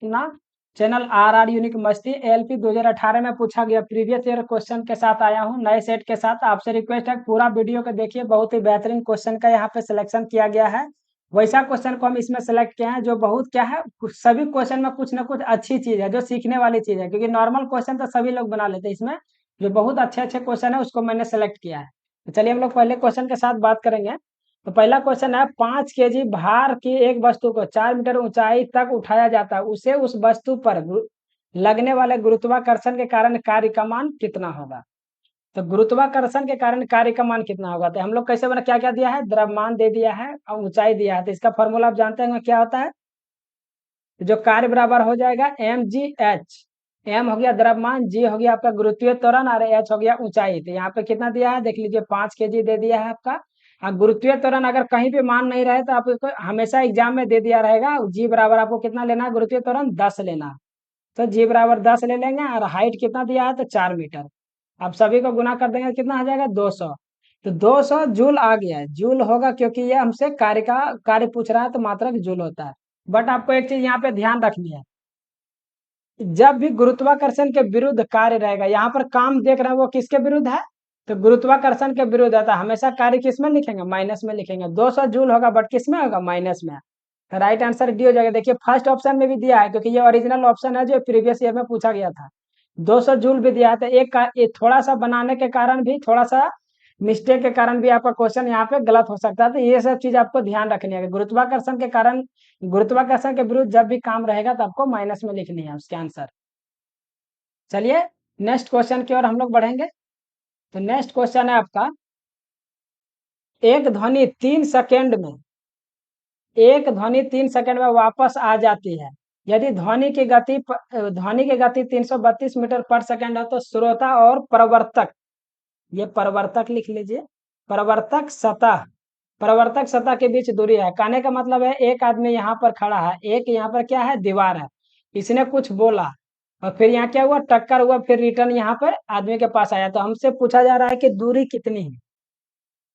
अपना channel RR unique मस्ती ALP 2018 में पूछा गया प्रीवियस ईयर क्वेश्चन के साथ आया हूं, नए सेट के साथ। आपसे रिक्वेस्ट है पूरा वीडियो को देखिए, बहुत ही बेहतरीन क्वेश्चन का यहाँ पे सिलेक्शन किया गया है। वैसा क्वेश्चन को हम इसमें सेलेक्ट किए हैं जो बहुत क्या है, सभी क्वेश्चन में कुछ ना कुछ अच्छी चीज है, जो सीखने वाली चीज है, क्योंकि नॉर्मल क्वेश्चन तो सभी लोग बना लेते हैं। इसमें जो बहुत अच्छे अच्छे क्वेश्चन है उसको मैंने सेलेक्ट किया है। तो चलिए हम लोग पहले क्वेश्चन के साथ बात करेंगे। तो पहला क्वेश्चन है, 5 kg भार की एक वस्तु को 4 मीटर ऊंचाई तक उठाया जाता है, उसे उस वस्तु पर लगने वाले गुरुत्वाकर्षण के कारण कार्य का मान कितना होगा। तो गुरुत्वाकर्षण के कारण कार्य का मान कितना होगा, तो हम लोग कैसे बना, क्या क्या दिया है, द्रव्यमान दे दिया है और ऊंचाई दिया है। तो इसका फॉर्मूला आप जानते हैं क्या होता है। तो जो कार्य बराबर हो जाएगा mgh। m हो गया द्रव्यमान, g हो गया आपका गुरुत्वीय त्वरण और h हो गया ऊंचाई। तो यहाँ पे कितना दिया है देख लीजिए, 5 kg दे दिया है आपका। और गुरुत्वीय त्वरण अगर कहीं भी मान नहीं रहे तो आपको हमेशा एग्जाम में दे दिया रहेगा, g बराबर आपको कितना लेना है, गुरुत्वीय त्वरण 10 लेना है। तो g बराबर 10 ले लेंगे। और हाइट कितना दिया है, तो 4 मीटर। अब सभी को गुना कर देंगे, कितना हो जाएगा 200। तो 200 जूल आ गया है, जूल होगा क्योंकि ये हमसे कार्य पूछ रहा है, तो मात्रक जूल होता है। बट आपको एक चीज यहाँ पे ध्यान रखनी है, जब भी गुरुत्वाकर्षण के विरुद्ध कार्य रहेगा, यहाँ पर काम देख रहे हैं वो किसके विरुद्ध है, तो गुरुत्वाकर्षण के विरुद्ध है, तो हमेशा कार्य किस में लिखेंगे, माइनस में लिखेंगे। 200 जूल होगा बट किस में होगा, माइनस में। तो राइट आंसर डी हो जाएगा। देखिए फर्स्ट ऑप्शन में भी दिया है, क्योंकि ये ओरिजिनल ऑप्शन है जो प्रीवियस ईयर में पूछा गया था। 200 जूल भी दिया है, तो एक थोड़ा सा बनाने के कारण भी, थोड़ा सा मिस्टेक के कारण भी आपका क्वेश्चन यहाँ पे गलत हो सकता है। तो ये सब चीज आपको ध्यान रखनी है, गुरुत्वाकर्षण के कारण, गुरुत्वाकर्षण के विरुद्ध जब भी काम रहेगा तो आपको माइनस में लिखनी है उसके आंसर। चलिए नेक्स्ट क्वेश्चन की ओर हम लोग बढ़ेंगे। तो नेक्स्ट क्वेश्चन है आपका, एक ध्वनि 3 सेकेंड में, एक ध्वनि 3 सेकेंड में वापस आ जाती है, यदि ध्वनि की गति 332 मीटर पर सेकेंड है, तो श्रोता और प्रवर्तक, ये प्रवर्तक लिख लीजिए, प्रवर्तक सतह के बीच दूरी है। कहने का मतलब है एक आदमी यहाँ पर खड़ा है, एक यहाँ पर क्या है, दीवार है, इसने कुछ बोला और फिर यहाँ क्या हुआ, टक्कर हुआ, फिर रिटर्न यहाँ पर आदमी के पास आया। तो हमसे पूछा जा रहा है कि दूरी कितनी है।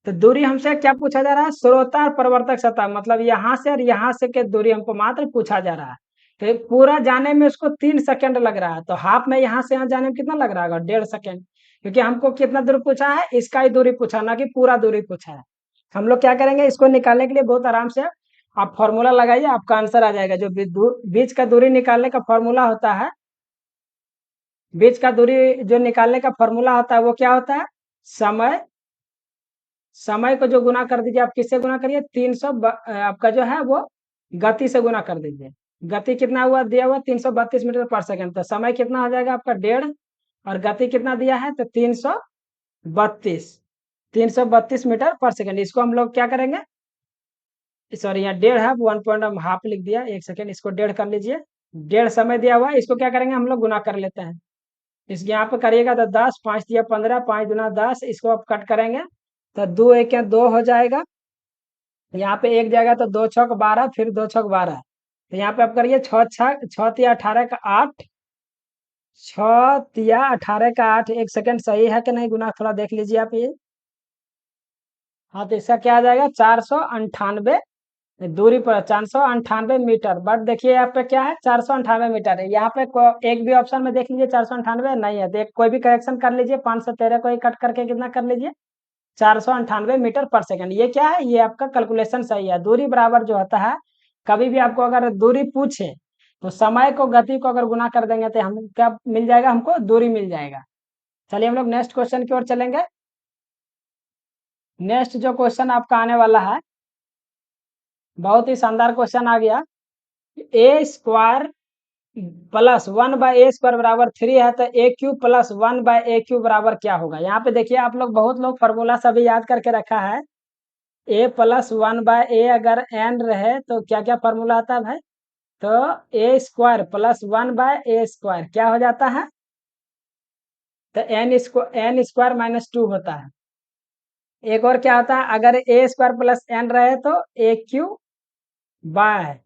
तो दूरी हमसे क्या पूछा जा रहा है, श्रोता और प्रवर्तक सतह, मतलब यहाँ से और यहाँ से के दूरी हमको मात्र पूछा जा रहा है। तो पूरा जाने में उसको 3 सेकेंड लग रहा है, तो हाफ में यहाँ से यहाँ जाने में कितना लग रहा होगा, 1.5 सेकेंड, क्योंकि हमको कितना दूर पूछा है, इसका ही दूरी पूछा, ना कि पूरा दूरी पूछा है। हम लोग क्या करेंगे, इसको निकालने के लिए बहुत आराम से आप फॉर्मूला लगाइए, आपका आंसर आ जाएगा। जो बीच का दूरी निकालने का फॉर्मूला होता है, बीच का दूरी जो निकालने का फॉर्मूला होता है वो क्या होता है, समय, समय को जो गुना कर दीजिए, आप किससे गुना करिए, 300 आपका जो है वो गति से गुना कर दीजिए। गति कितना हुआ, दिया हुआ 332 मीटर पर सेकंड, तो समय कितना हो जाएगा आपका 1.5, और गति कितना दिया है, तो 332 मीटर पर सेकंड। इसको हम लोग क्या करेंगे, सॉरी यहाँ 1.5 है, 1 पॉइंट हम हाफ लिख दिया, 1 सेकेंड, इसको 1.5 कर लीजिए। 1.5 समय दिया हुआ है, इसको क्या करेंगे हम लोग, गुना कर लेते हैं। इस यहाँ पे करिएगा तो 10, 5 दिया 15, 5 दूना 10, इसको आप कट करेंगे तो 2 1 2 हो जाएगा। यहाँ पे एक जाएगा तो 2 छक 12, फिर 2 छक 12। तो यहाँ पे आप करिए 6 तिया 18 का 8, 6 तिया 18 का 8। 1 सेकेंड सही है कि नहीं, गुना थोड़ा देख लीजिए आप ये। हाँ, तो इसका क्या आ जाएगा, 498 दूरी पर, 498 मीटर। बट देखिए यहाँ पे क्या है, 498 मीटर है। यहाँ पे एक भी ऑप्शन में देख लीजिए 498 नहीं है, तो कोई भी करेक्शन कर लीजिए, 513 को ही कट करके कितना कर लीजिए, 498 मीटर पर सेकंड। ये क्या है, ये आपका कैलकुलेशन सही है। दूरी बराबर जो होता है, कभी भी आपको अगर दूरी पूछे तो समय को गति को अगर गुना कर देंगे तो हम क्या मिल जाएगा, हमको दूरी मिल जाएगा। चलिए हम लोग नेक्स्ट क्वेश्चन की ओर चलेंगे। नेक्स्ट जो क्वेश्चन आपका आने वाला है, बहुत ही शानदार क्वेश्चन आ गया। ए स्क्वायर प्लस 1/a² बराबर 3 है, तो a³ प्लस 1/a³ बराबर क्या होगा। यहाँ पे देखिए आप लोग, बहुत लोग फॉर्मूला सभी याद करके रखा है। a प्लस 1/a अगर n रहे तो क्या क्या फॉर्मूला आता है भाई, तो a² प्लस 1/a² क्या हो जाता है, तो n² माइनस 2 होता है। एक और क्या होता है, अगर a² प्लस n रहे तो a³ बाय,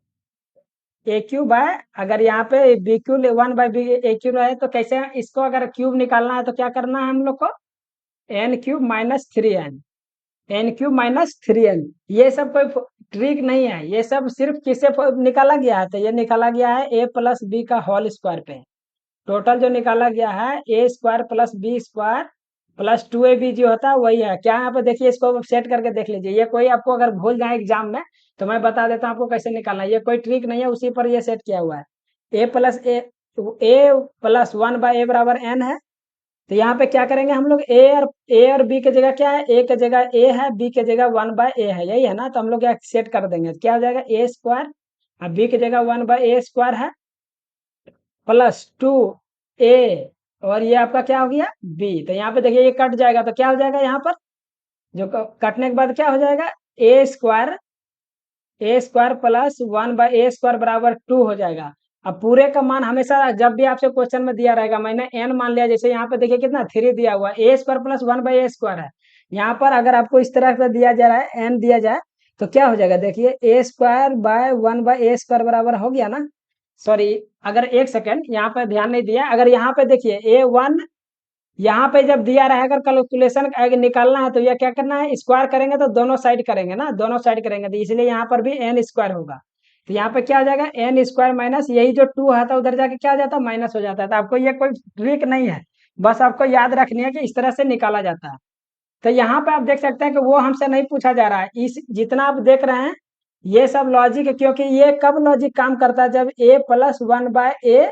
अगर यहाँ पे bq 1/a³ रहे तो कैसे, इसको अगर क्यूब निकालना है तो क्या करना है हम लोग को, n³ minus 3n। n³ - 3n। ये सब कोई ट्रिक नहीं है, ये सब सिर्फ किससे निकाला गया है, तो ये निकाला गया है a+b का होल स्क्वायर पे। टोटल जो निकाला गया है a² + b² प्लस 2ab जो होता है वही है। क्या यहाँ पे देखिए, इसको सेट करके देख लीजिए। ये कोई आपको अगर भूल जाए एग्जाम में तो मैं बता देता हूँ आपको कैसे निकालना है। ये कोई ट्रिक नहीं है, उसी पर ये सेट किया हुआ है। a+1/a है। तो यहाँ पे क्या करेंगे हम लोग, ए और बी की जगह क्या है, ए की जगह ए है, बी की जगह 1/a है, यही है ना। तो हम लोग क्या सेट कर देंगे, क्या हो जाएगा a² और बी की जगह 1/a² है +2a, और ये आपका क्या हो गया b। तो यहाँ पे देखिए ये कट जाएगा तो क्या हो जाएगा, यहाँ पर जो कटने के बाद क्या हो जाएगा, a² +1/a² बराबर 2 हो जाएगा। अब पूरे का मान हमेशा जब भी आपसे क्वेश्चन में दिया रहेगा, मैंने n मान लिया, जैसे यहाँ पे देखिए कितना 3 दिया हुआ है, a² +1/a² है। यहाँ पर अगर आपको इस तरह से दिया जा रहा है, n दिया जाए तो क्या हो जाएगा, देखिए a² / 1/a² बराबर हो गया ना। सॉरी, अगर एक सेकेंड यहाँ पे ध्यान नहीं दिया, अगर यहाँ पे देखिए a1 यहाँ पे जब दिया रहेगा कैलकुलेशन निकालना है तो यह क्या करना है, स्क्वायर करेंगे तो दोनों साइड करेंगे ना, दोनों साइड करेंगे तो इसलिए यहाँ पर भी n² होगा। तो यहाँ पे क्या हो जाएगा, n² माइनस यही जो 2 आता है उधर जाके क्या हो जाता है, माइनस हो जाता है। तो आपको ये कोई ट्रिक नहीं है, बस आपको याद रखनी है कि इस तरह से निकाला जाता है। तो यहाँ पे आप देख सकते हैं कि वो हमसे नहीं पूछा जा रहा है, इस जितना आप देख रहे हैं ये सब लॉजिक है, क्योंकि ये कब लॉजिक काम करता है, जब a+1/a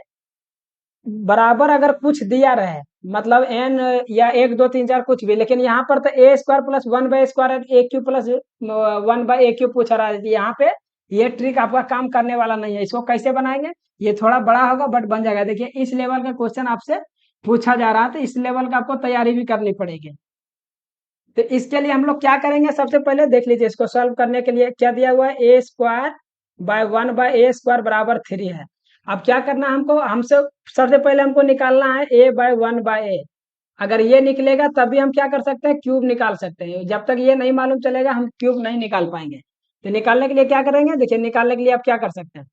बराबर अगर कुछ दिया रहे, मतलब n या 1 2 3 4 कुछ भी, लेकिन यहाँ पर तो a² +1/a² a³ पूछा रहा है। यहाँ पे ये ट्रिक आपका काम करने वाला नहीं है। इसको कैसे बनाएंगे, ये थोड़ा बड़ा होगा बट बन जाएगा। देखिए इस लेवल का क्वेश्चन आपसे पूछा जा रहा है तो इस लेवल का आपको तैयारी भी करनी पड़ेगी। तो इसके लिए हम लोग क्या करेंगे, सबसे पहले देख लीजिए, इसको सॉल्व करने के लिए क्या दिया हुआ है, a² / 1/a² बराबर 3 है। अब क्या करना है हमको, हमसे सबसे पहले हमको निकालना है a/1/a। अगर ये निकलेगा तभी हम क्या कर सकते हैं, क्यूब निकाल सकते हैं। जब तक ये नहीं मालूम चलेगा हम क्यूब नहीं निकाल पाएंगे। तो निकालने के लिए क्या करेंगे, देखिए निकालने के लिए आप क्या कर सकते हैं,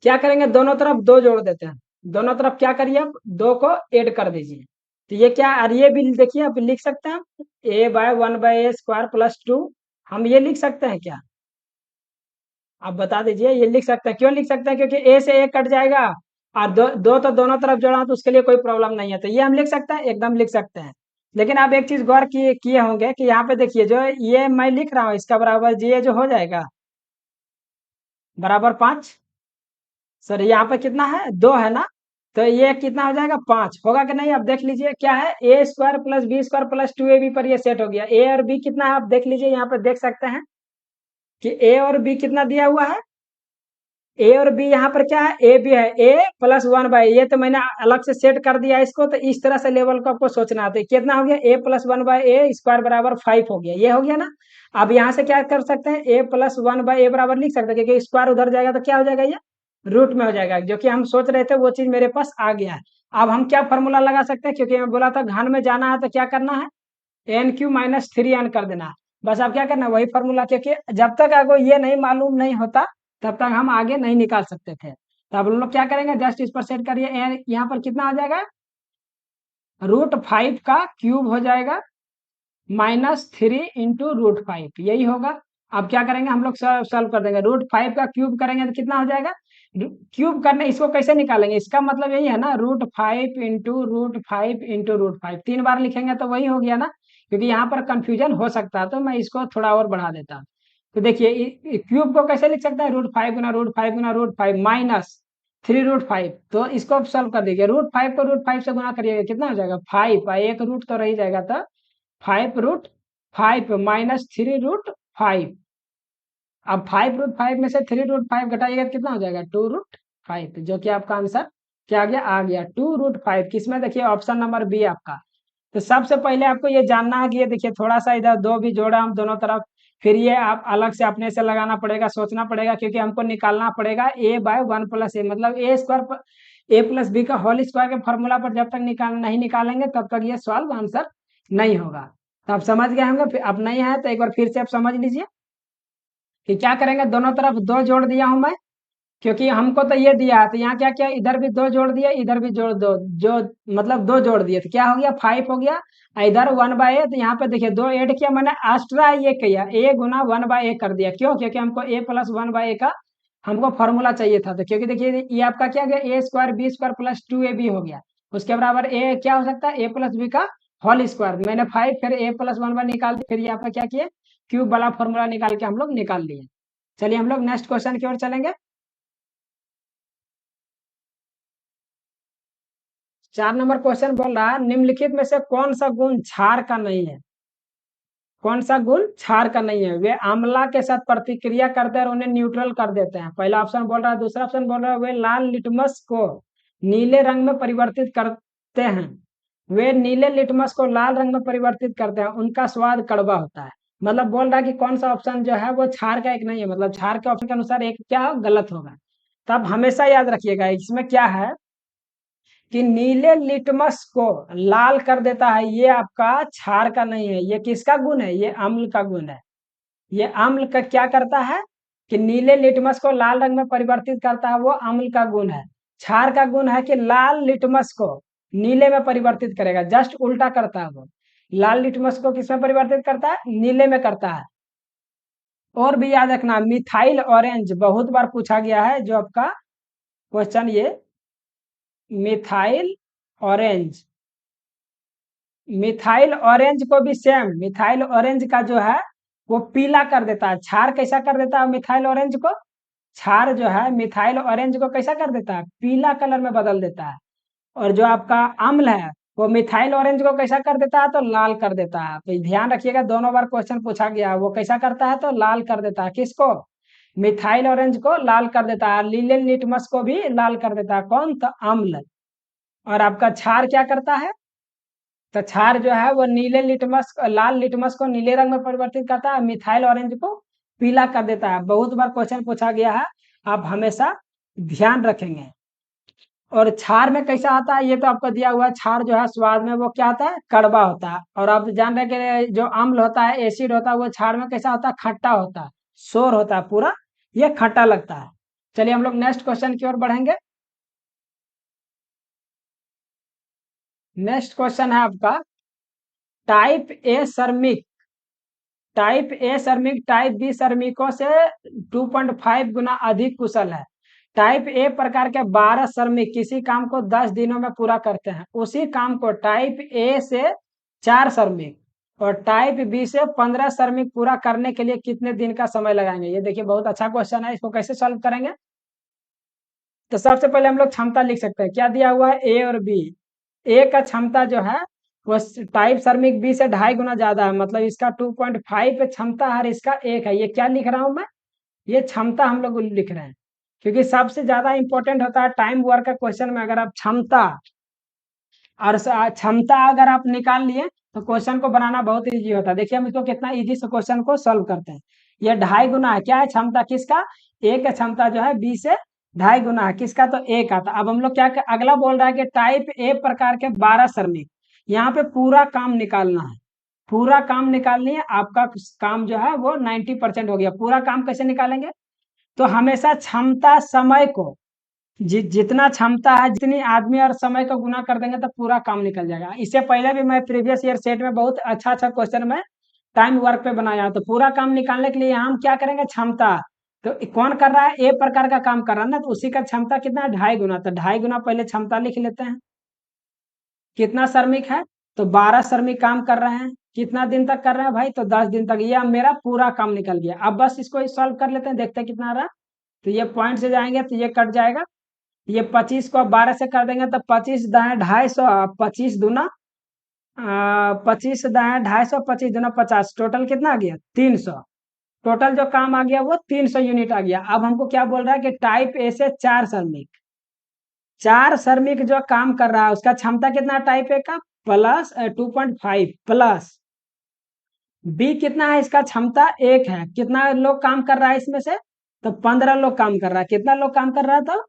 क्या करेंगे, दोनों तरफ 2 जोड़ देते हैं। दोनों तरफ क्या करिए, आप 2 को ऐड कर दीजिए। तो ये क्या, और ये भी देखिए आप लिख सकते हैं, a/1/a² +2, हम ये लिख सकते हैं क्या, आप बता दीजिए। ये लिख सकते हैं, क्यों लिख सकते हैं, क्योंकि a से a कट जाएगा और दो तो दोनों तरफ जोड़ा तो उसके लिए कोई प्रॉब्लम नहीं है। तो ये हम लिख सकते हैं, एकदम लिख सकते हैं। लेकिन आप एक चीज गौर किए होंगे कि यहाँ पे देखिए जो ये मैं लिख रहा हूँ इसका बराबर ये जो हो जाएगा बराबर 5। सर यहाँ पे कितना है, 2 है ना, तो ये कितना हो जाएगा, 5 होगा कि नहीं। अब देख लीजिए क्या है, a² + b² + 2ab पर ये सेट हो गया। a और b कितना है आप देख लीजिए, यहाँ पे देख सकते हैं कि a और b कितना दिया हुआ है, ए और बी यहाँ पर क्या है, ए भी है, a+1/a, ये तो मैंने अलग से सेट कर दिया इसको। तो इस तरह से लेवल को आपको सोचना आता है। कितना हो गया, a+1/a² बराबर 5 हो गया, ये हो गया ना। अब यहाँ से क्या कर सकते हैं, a+1/a बराबर लिख सकते हैं, क्योंकि स्क्वायर उधर जाएगा तो क्या हो जाएगा, ये रूट में हो जाएगा। जो कि हम सोच रहे थे वो चीज मेरे पास आ गया है। अब हम क्या फॉर्मूला लगा सकते हैं, क्योंकि मैं बोला था घन में जाना है तो क्या करना है, n³ - 3n कर देना है। बस आप क्या करना है वही फॉर्मूला, क्योंकि जब तक आपको ये नहीं मालूम नहीं होता तब तक हम आगे नहीं निकाल सकते थे। तो अब हम लोग क्या करेंगे, जस्ट इस पर सेट करिए, यहाँ पर कितना आ जाएगा, √5 का क्यूब हो जाएगा -3 × √5, यही होगा। अब क्या करेंगे हम लोग सॉल्व कर देंगे, √5 का क्यूब करेंगे तो कितना हो जाएगा, क्यूब करने इसको कैसे निकालेंगे, इसका मतलब यही है ना, √5 × √5 × √5, 3 बार लिखेंगे तो वही हो गया ना। क्योंकि यहाँ पर कंफ्यूजन हो सकता है तो मैं इसको थोड़ा और बढ़ा देता हूँ। तो देखिए क्यूब को कैसे लिख सकते हैं, √5 × √5 × √5 -3 √5। तो इसको आप सॉल्व कर दीजिए, √5 को √5 से गुना करिएगा कितना हो जाएगा, 5, और एक रूट तो रह जाएगा, तो 5 √5 -3 √5। अब 5 √5 में से 3 √5 घटाइएगा तो कितना हो जाएगा, 2 √5, जो कि आपका आंसर क्या आ गया 2 √5। किसमें, देखिए ऑप्शन नंबर बी आपका। तो सबसे पहले आपको ये जानना है कि ये देखिए थोड़ा सा इधर 2 भी जोड़ा हम दोनों तरफ, फिर ये आप अलग से अपने से लगाना पड़ेगा, सोचना पड़ेगा, क्योंकि हमको निकालना पड़ेगा a/1 + a, मतलब a² a + b का होल स्क्वायर के फॉर्मूला पर जब तक नहीं निकालेंगे तब तक ये सॉल्व आंसर नहीं होगा। तो आप समझ गए होंगे, अब नहीं है तो एक बार फिर से आप समझ लीजिए कि क्या करेंगे, दोनों तरफ 2 जोड़ दिया हूं मैं, क्योंकि हमको तो ये दिया है, तो यहाँ क्या किया, इधर भी 2 जोड़ दिया, इधर भी जोड़ दो, जो मतलब 2 जोड़ दिए, तो क्या हो गया 5 हो गया। इधर 1/a, तो यहाँ पे देखिए 2 ऐड किया, मैंने एक्स्ट्रा ये किया, a गुना 1/a कर दिया। क्यों? क्योंकि हमको a प्लस 1/a का हमको फॉर्मूला चाहिए था। तो क्योंकि देखिए ये आपका क्या गया, a square b square plus 2ab हो गया। उसके बराबर a क्या हो सकता है, a प्लस b का होल स्क्वायर। मैंने 5 फिर a प्लस 1/a निकाल दिया, फिर यहाँ पे क्या किए, क्यूब वाला फॉर्मूला निकाल के हम लोग निकाल लिए। चलिए हम लोग नेक्स्ट क्वेश्चन की ओर चलेंगे। 4 नंबर क्वेश्चन बोल रहा है, निम्नलिखित में से कौन सा गुण क्षार का नहीं है? कौन सा गुण क्षार का नहीं है? वे आम्ला के साथ प्रतिक्रिया करते हैं और उन्हें न्यूट्रल कर देते हैं। पहला ऑप्शन बोल रहा है। दूसरा ऑप्शन बोल रहा है, वे लाल लिटमस को नीले रंग में परिवर्तित करते हैं। वे नीले लिटमस को लाल रंग में परिवर्तित करते हैं, उनका स्वाद कड़वा होता है। मतलब बोल रहा है कि कौन सा ऑप्शन जो है वो क्षार का एक नहीं है, मतलब क्षार के ऑप्शन के अनुसार एक क्या गलत होगा। तो आप हमेशा याद रखिएगा इसमें क्या है कि नीले लिटमस को लाल कर देता है, ये आपका क्षार का नहीं है। ये किसका गुण है? ये अम्ल का गुण है। ये अम्ल का क्या करता है कि नीले लिटमस को लाल रंग में परिवर्तित करता है, वो अम्ल का गुण है। क्षार का गुण है कि लाल लिटमस को नीले में परिवर्तित करेगा, जस्ट उल्टा करता है वो। लाल लिटमस को किसमें परिवर्तित करता है? नीले में करता है। और भी याद रखना, मिथाइल ऑरेंज बहुत बार पूछा गया है, जो आपका क्वेश्चन ये मिथाइल ऑरेंज, मिथाइल ऑरेंज को भी सेम, मिथाइल ऑरेंज का जो है वो पीला कर देता है। क्षार कैसा कर देता है मिथाइल ऑरेंज को? क्षार जो है मिथाइल ऑरेंज को कैसा कर देता है? पीला कलर में बदल देता है। और जो आपका अम्ल है वो मिथाइल ऑरेंज को कैसा कर देता है? तो लाल कर देता है। तो ध्यान रखिएगा, दोनों बार क्वेश्चन पूछा गया है, वो कैसा करता है? तो लाल कर देता है। किसको? मिथाइल ऑरेंज को लाल कर देता है। नीले लिटमस को भी लाल कर देता है। कौन? तो अम्ल। और आपका क्षार क्या करता है? तो क्षार जो है वो नीले लिटमस, लाल लिटमस को नीले रंग में परिवर्तित करता है, मिथाइल ऑरेंज को पीला कर देता है। बहुत बार क्वेश्चन पूछा गया है, आप हमेशा ध्यान रखेंगे। और क्षार में कैसा आता है ये तो आपको दिया हुआ है। क्षार जो है स्वाद में वो क्या होता है? कड़वा होता है। और आप जान रहे कि जो अम्ल होता है, एसिड होता है, वो क्षार में कैसा होता है? खट्टा होता है, शोर होता है पूरा, ये खट्टा लगता है। चलिए हम लोग नेक्स्ट क्वेश्चन की ओर बढ़ेंगे। नेक्स्ट क्वेश्चन है आपका, टाइप ए श्रमिक, टाइप ए श्रमिक टाइप बी श्रमिकों से 2.5 गुना अधिक कुशल है। टाइप ए प्रकार के 12 श्रमिक किसी काम को 10 दिनों में पूरा करते हैं। उसी काम को टाइप ए से 4 श्रमिक और टाइप बी से 15 श्रमिक पूरा करने के लिए कितने दिन का समय लगाएंगे? ये देखिए बहुत अच्छा क्वेश्चन है, इसको कैसे सॉल्व करेंगे? तो सबसे पहले हम लोग क्षमता लिख सकते हैं। क्या दिया हुआ है? ए और बी। ए का क्षमता जो है वो टाइप श्रमिक बी से 2.5 गुना ज्यादा है, मतलब इसका 2.5 पे क्षमता है और इसका 1 है। ये क्या लिख रहा हूं मैं? ये क्षमता हम लोग लिख रहे हैं, क्योंकि सबसे ज्यादा इंपॉर्टेंट होता है टाइम वर्क का क्वेश्चन में। अगर आप क्षमता और क्षमता अगर आप निकाल लिए तो क्वेश्चन को बनाना बहुत इजी होता है। देखिए हम इसको कितना इजी से क्वेश्चन को सॉल्व करते हैं। ये 2.5 गुना है, क्या है? क्षमता किसका? ए का क्षमता जो है बी से 2.5 गुना है। किसका? तो ए का। तो अब हम लोग क्या अगला बोल रहा है कि टाइप ए प्रकार के 12 श्रमिक, यहाँ पे पूरा काम निकालना है। पूरा काम निकालनी है, आपका काम जो है वो 90% हो गया। पूरा काम कैसे निकालेंगे? तो हमेशा क्षमता समय को जितना क्षमता है, जितनी आदमी और समय को गुना कर देंगे तो पूरा काम निकल जाएगा। इससे पहले भी मैं प्रीवियस ईयर सेट में बहुत अच्छा अच्छा क्वेश्चन में टाइम वर्क पे बनाया। तो पूरा काम निकालने के लिए हम क्या करेंगे? क्षमता। तो कौन कर रहा है? ए प्रकार का काम कर रहा है ना, तो उसी का क्षमता कितना है? 2.5 गुना। तो 2.5 गुना पहले क्षमता लिख लेते हैं। कितना श्रमिक है? तो 12 श्रमिक काम कर रहे हैं। कितना दिन तक कर रहे हैं भाई? तो 10 दिन तक। ये मेरा पूरा काम निकल गया। अब बस इसको सॉल्व कर लेते हैं, देखते हैं कितना आ रहा है। तो ये पॉइंट से जाएंगे तो ये कट जाएगा। ये 25 को 12 से कर देंगे तो 25 दाएं 250, 25 दूना 25 दाएं 250, 25 दूना 50, टोटल कितना आ गया? 300। टोटल जो काम आ गया वो 300 यूनिट आ गया। अब हमको क्या बोल रहा है कि टाइप ए से 4 श्रमिक, 4 श्रमिक जो काम कर रहा है उसका क्षमता कितना है टाइप ए का? प्लस 2.5 प्लस बी कितना है? इसका क्षमता 1 है। कितना लोग काम कर रहा है इसमें से? तो 15 लोग काम कर रहा है। कितना लोग काम कर रहा है? तो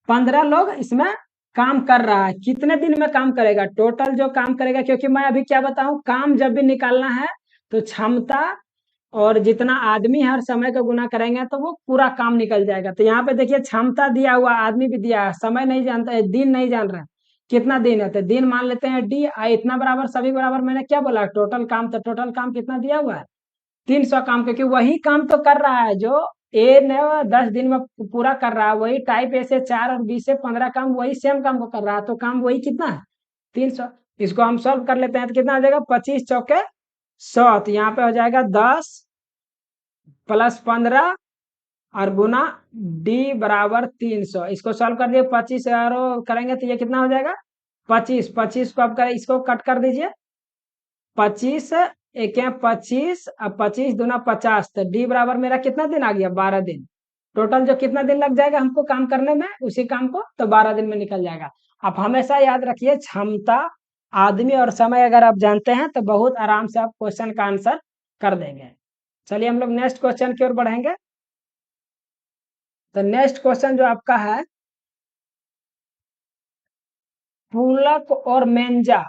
15 लोग इसमें काम कर रहा है। कितने दिन में काम करेगा? टोटल जो काम करेगा, क्योंकि मैं अभी क्या बताऊं, काम जब भी निकालना है तो क्षमता और जितना आदमी हर समय का गुना करेंगे तो वो पूरा काम निकल जाएगा। तो यहाँ पे देखिए क्षमता दिया हुआ, आदमी भी दिया है, समय नहीं जानता है, दिन नहीं जान रहा है कितना दिन है, तो दिन मान लेते हैं डी, इतना बराबर सभी बराबर, मैंने क्या बोला टोटल काम, तो टोटल काम कितना दिया हुआ है 300 काम, क्योंकि वही काम तो कर रहा है जो ए ने 10 दिन में पूरा कर रहा है, वही टाइप ए से 4 और बी से 15 काम वही सेम काम को कर रहा है, तो काम वही कितना है 300। इसको हम सॉल्व कर लेते हैं तो कितना हो जाएगा 25 चौके 100, तो यहाँ पे हो जाएगा 10 प्लस 15 और गुना डी बराबर 300। इसको सॉल्व कर दिए 25 और करेंगे तो ये कितना हो जाएगा 25, 25 को आप करें, इसको कट कर दीजिए 25 एक 25 अब 25 दूना 50, तो डी बराबर मेरा कितना दिन आ गया 12 दिन। टोटल जो कितना दिन लग जाएगा हमको काम करने में उसी काम को, तो 12 दिन में निकल जाएगा। आप हमेशा याद रखिए क्षमता, आदमी और समय अगर आप जानते हैं तो बहुत आराम से आप क्वेश्चन का आंसर कर देंगे। चलिए हम लोग नेक्स्ट क्वेश्चन की ओर बढ़ेंगे। तो नेक्स्ट क्वेश्चन जो आपका है, पूलक और मेंजा,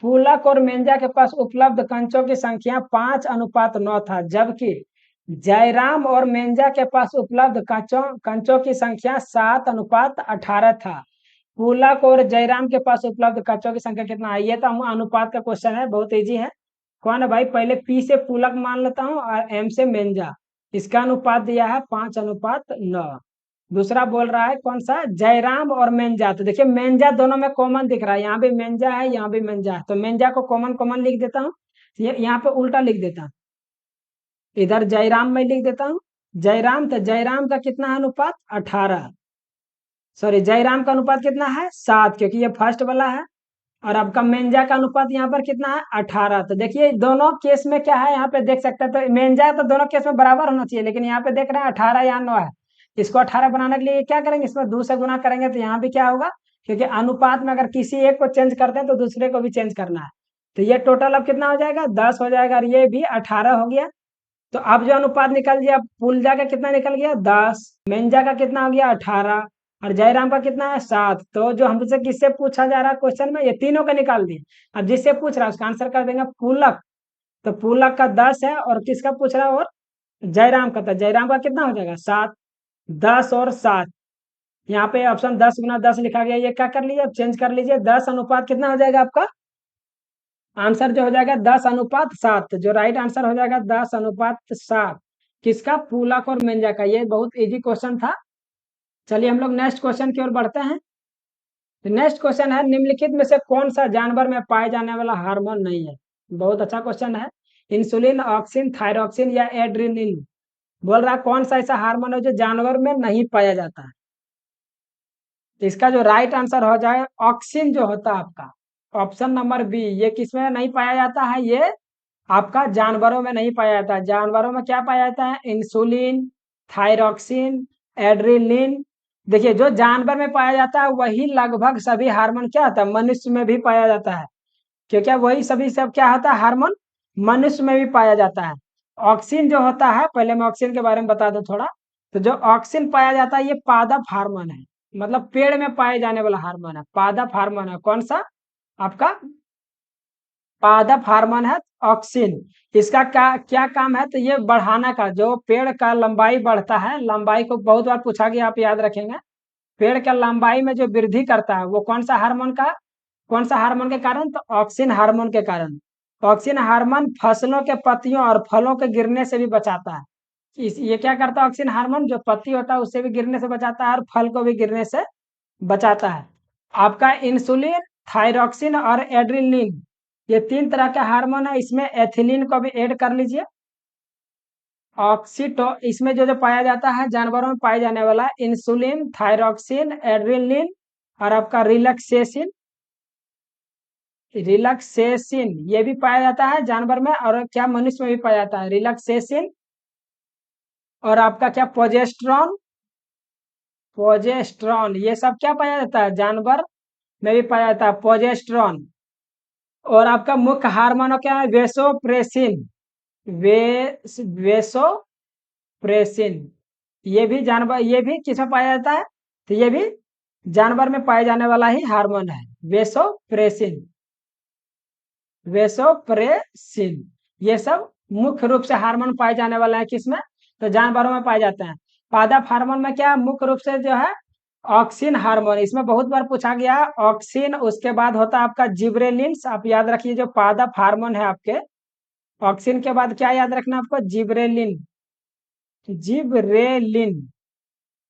पूलक और मेंजा के पास उपलब्ध कंचों की संख्या 5:9 था, जबकि जयराम और मेंजा के पास उपलब्ध कंचों की संख्या 7:18 था। पूलक और जयराम के पास उपलब्ध कंचों की संख्या कितना है? ये तो हम अनुपात का क्वेश्चन है, बहुत इजी है। कौन है भाई? पहले पी से पूलक मान लेता हूँ और एम से मेंजा, इसका अनुपात दिया है 5:9। दूसरा बोल रहा है कौन सा? जयराम और मेंजा, तो देखिए मेंजा दोनों में कॉमन दिख रहा है, यहाँ भी मेंजा है यहाँ भी मेंजा है, तो मेंजा को कॉमन कॉमन लिख देता हूँ, ये यहाँ पे उल्टा लिख देता हूँ, इधर जयराम में लिख देता हूँ जयराम, तो जयराम का कितना है अनुपात 18, सॉरी जयराम का अनुपात कितना है 7, क्योंकि ये फर्स्ट वाला है। और आपका मेंजा का अनुपात यहाँ पर कितना है 18। तो देखिए दोनों केस में क्या है, यहाँ पे देख सकते हैं, तो मेंजा तो दोनों केस में बराबर होना चाहिए, लेकिन यहाँ पे देख रहे हैं 18 यहाँ 9 है। इसको 18 बनाने के लिए क्या करेंगे, इसमें 2 से गुना करेंगे, तो यहाँ भी क्या होगा, क्योंकि अनुपात में अगर किसी एक को चेंज करते हैं तो दूसरे को भी चेंज करना है। तो ये टोटल अब कितना हो जाएगा 10 हो जाएगा, और ये भी 18 हो गया। तो अब जो अनुपात निकल गया, पुलजा का कितना निकल गया 10, मेंजा का कितना हो गया 18, और जयराम का कितना है 7। तो जो हमसे किससे पूछा जा रहा है क्वेश्चन में, ये तीनों का निकाल दिए। अब जिससे पूछ रहा है उसका आंसर कर देंगे पूलक, तो पूलक का 10 है, और किसका पूछ रहा है और जयराम का, तो जयराम का कितना हो जाएगा 7, 10 और 7। यहाँ पे ऑप्शन 10 × 10 लिखा गया, ये क्या कर लीजिए अब चेंज कर लीजिए, 10 अनुपात कितना हो जाएगा आपका आंसर जो हो जाएगा 10:7, जो राइट आंसर हो जाएगा 10:7 किसका? पूलक और मेंजा का। ये बहुत इजी क्वेश्चन था। चलिए हम लोग नेक्स्ट क्वेश्चन की ओर बढ़ते हैं। नेक्स्ट क्वेश्चन है, निम्नलिखित में से कौन सा जानवर में पाए जाने वाला हार्मोन नहीं है? बहुत अच्छा क्वेश्चन है। इंसुलिन, ऑक्सिन, थायरॉक्सिन या एड्रेनलिन। बोल रहा है कौन सा ऐसा हार्मोन है जो जानवर में नहीं पाया जाता है? तो इसका जो राइट आंसर हो जाए ऑक्सिन जो होता है आपका, ऑप्शन नंबर बी, ये किसमें नहीं पाया जाता है? ये आपका जानवरों में नहीं पाया जाता है। जानवरों में क्या पाया जाता है? Insulin, thyroxine, adrenaline. देखिए जो जानवर में पाया जाता है वही लगभग सभी हार्मोन क्या होता है मनुष्य में भी पाया जाता है, क्योंकि वही सभी सब क्या होता है हार्मोन मनुष्य में भी पाया जाता है। ऑक्सिन जो होता है, पहले मैं ऑक्सिन के बारे में बता दूं थोड़ा, तो जो ऑक्सिन पाया जाता है ये पादप हार्मोन है, मतलब पेड़ में पाए जाने वाला हार्मोन है, पादप हार्मोन है। कौन सा? आपका पादप हार्मोन है ऑक्सिन। इसका क्या काम है? तो ये बढ़ाना का, जो पेड़ का लंबाई बढ़ता है, लंबाई को बहुत बार पूछा गया, आप याद रखेंगे, पेड़ का लंबाई में जो वृद्धि करता है वो कौन सा हार्मोन का, कौन सा हार्मोन के कारण? तो ऑक्सिन हार्मोन के कारण। ऑक्सिन हार्मोन फसलों के पत्तियों और फलों के गिरने से भी बचाता है। ये क्या करता है ऑक्सिन हार्मोन? जो पत्ती होता है उससे भी गिरने से बचाता है और फल को भी गिरने से बचाता है। आपका इंसुलिन, थायरॉक्सिन और एड्रेनलिन, ये 3 तरह का हार्मोन है, इसमें एथिलीन को भी ऐड कर लीजिए। ऑक्सीटो, इसमें जो जो पाया जाता है जानवरों में पाए जाने वाला इंसुलिन, थायरॉक्सिन, एड्रेनलिन और आपका रिलैक्सेसिन, रिलैक्सेसिन ये भी पाया जाता है जानवर में, और क्या मनुष्य में भी पाया जाता है रिलैक्सेसिन। और आपका क्या प्रोजेस्टेरॉन, प्रोजेस्टेरॉन ये सब क्या पाया जाता है जानवर में भी पाया जाता है प्रोजेस्टेरॉन। और आपका मुख्य हार्मोन क्या है? वेसोप्रेसिन, वे वेसोप्रेसिन, ये भी जानवर, ये भी किसमें पाया जाता है? तो ये भी जानवर में पाए जाने वाला ही हार्मोन है, वेसोप्रेसिन, वेसोप्रेसिन ये सब मुख्य रूप से हार्मोन पाए जाने वाला है किसमें? तो जानवरों में पाए जाते हैं। पादप हार्मोन में क्या मुख्य रूप से जो है ऑक्सिन हार्मोन, इसमें बहुत बार पूछा गया है ऑक्सिन। उसके बाद होता है आपका जिब्रेलिन्स, आप याद रखिए जो पादप हार्मोन है आपके, ऑक्सिन के बाद क्या याद रखना आपको? जिब्रेलिन। जिब्रेलिन,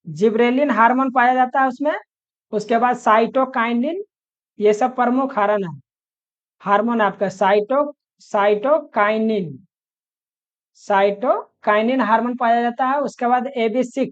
जिब्रेलिन हार्मोन पाया जाता है उसमें। उसके बाद साइटोकाइनिन, ये सब प्रमुख हार्मोन है, हार्मोन आपका साइटोकाइनिन, साइटोकाइनिन हार्मोन पाया जाता है। उसके बाद एबी6,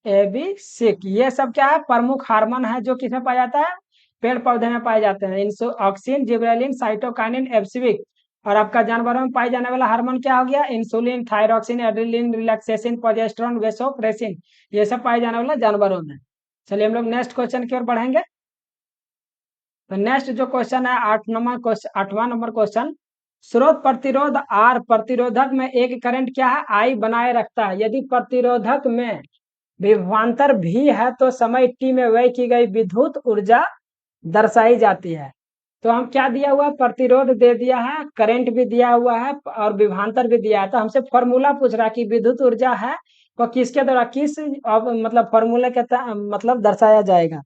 एबी6, ये सब क्या है? प्रमुख हार्मोन है जो किसमें पाया जाता है? पेड़ पौधे में पाए जाते हैं। इंसु ऑक्सिन, जिब्रेलिन, साइटोकाइनिन, एब्सिविक। और आपका जानवरों में पाए जाने वाला हार्मोन क्या हो गया? Insulin, thyroxine, adrenaline, relaxation, progesterone, vasopressin, ये सब पाए जाने वाला जानवरों में। चलिए हम लोग नेक्स्ट क्वेश्चन की ओर बढ़ेंगे। तो नेक्स्ट जो क्वेश्चन है 8वां नंबर क्वेश्चन, स्रोत प्रतिरोध आर प्रतिरोधक में एक करंट क्या है? आई बनाए रखता है। यदि प्रतिरोधक में विभवांतर भी है तो समय t में व्यय की गई विद्युत ऊर्जा दर्शाई जाती है। तो हम क्या दिया हुआ है? प्रतिरोध दे दिया है, करंट भी दिया हुआ है और विभवांतर भी दिया है। तो हमसे फॉर्मूला पूछ रहा है कि विद्युत ऊर्जा है तो किसके द्वारा, किस मतलब फॉर्मूले के मतलब दर्शाया जाएगा।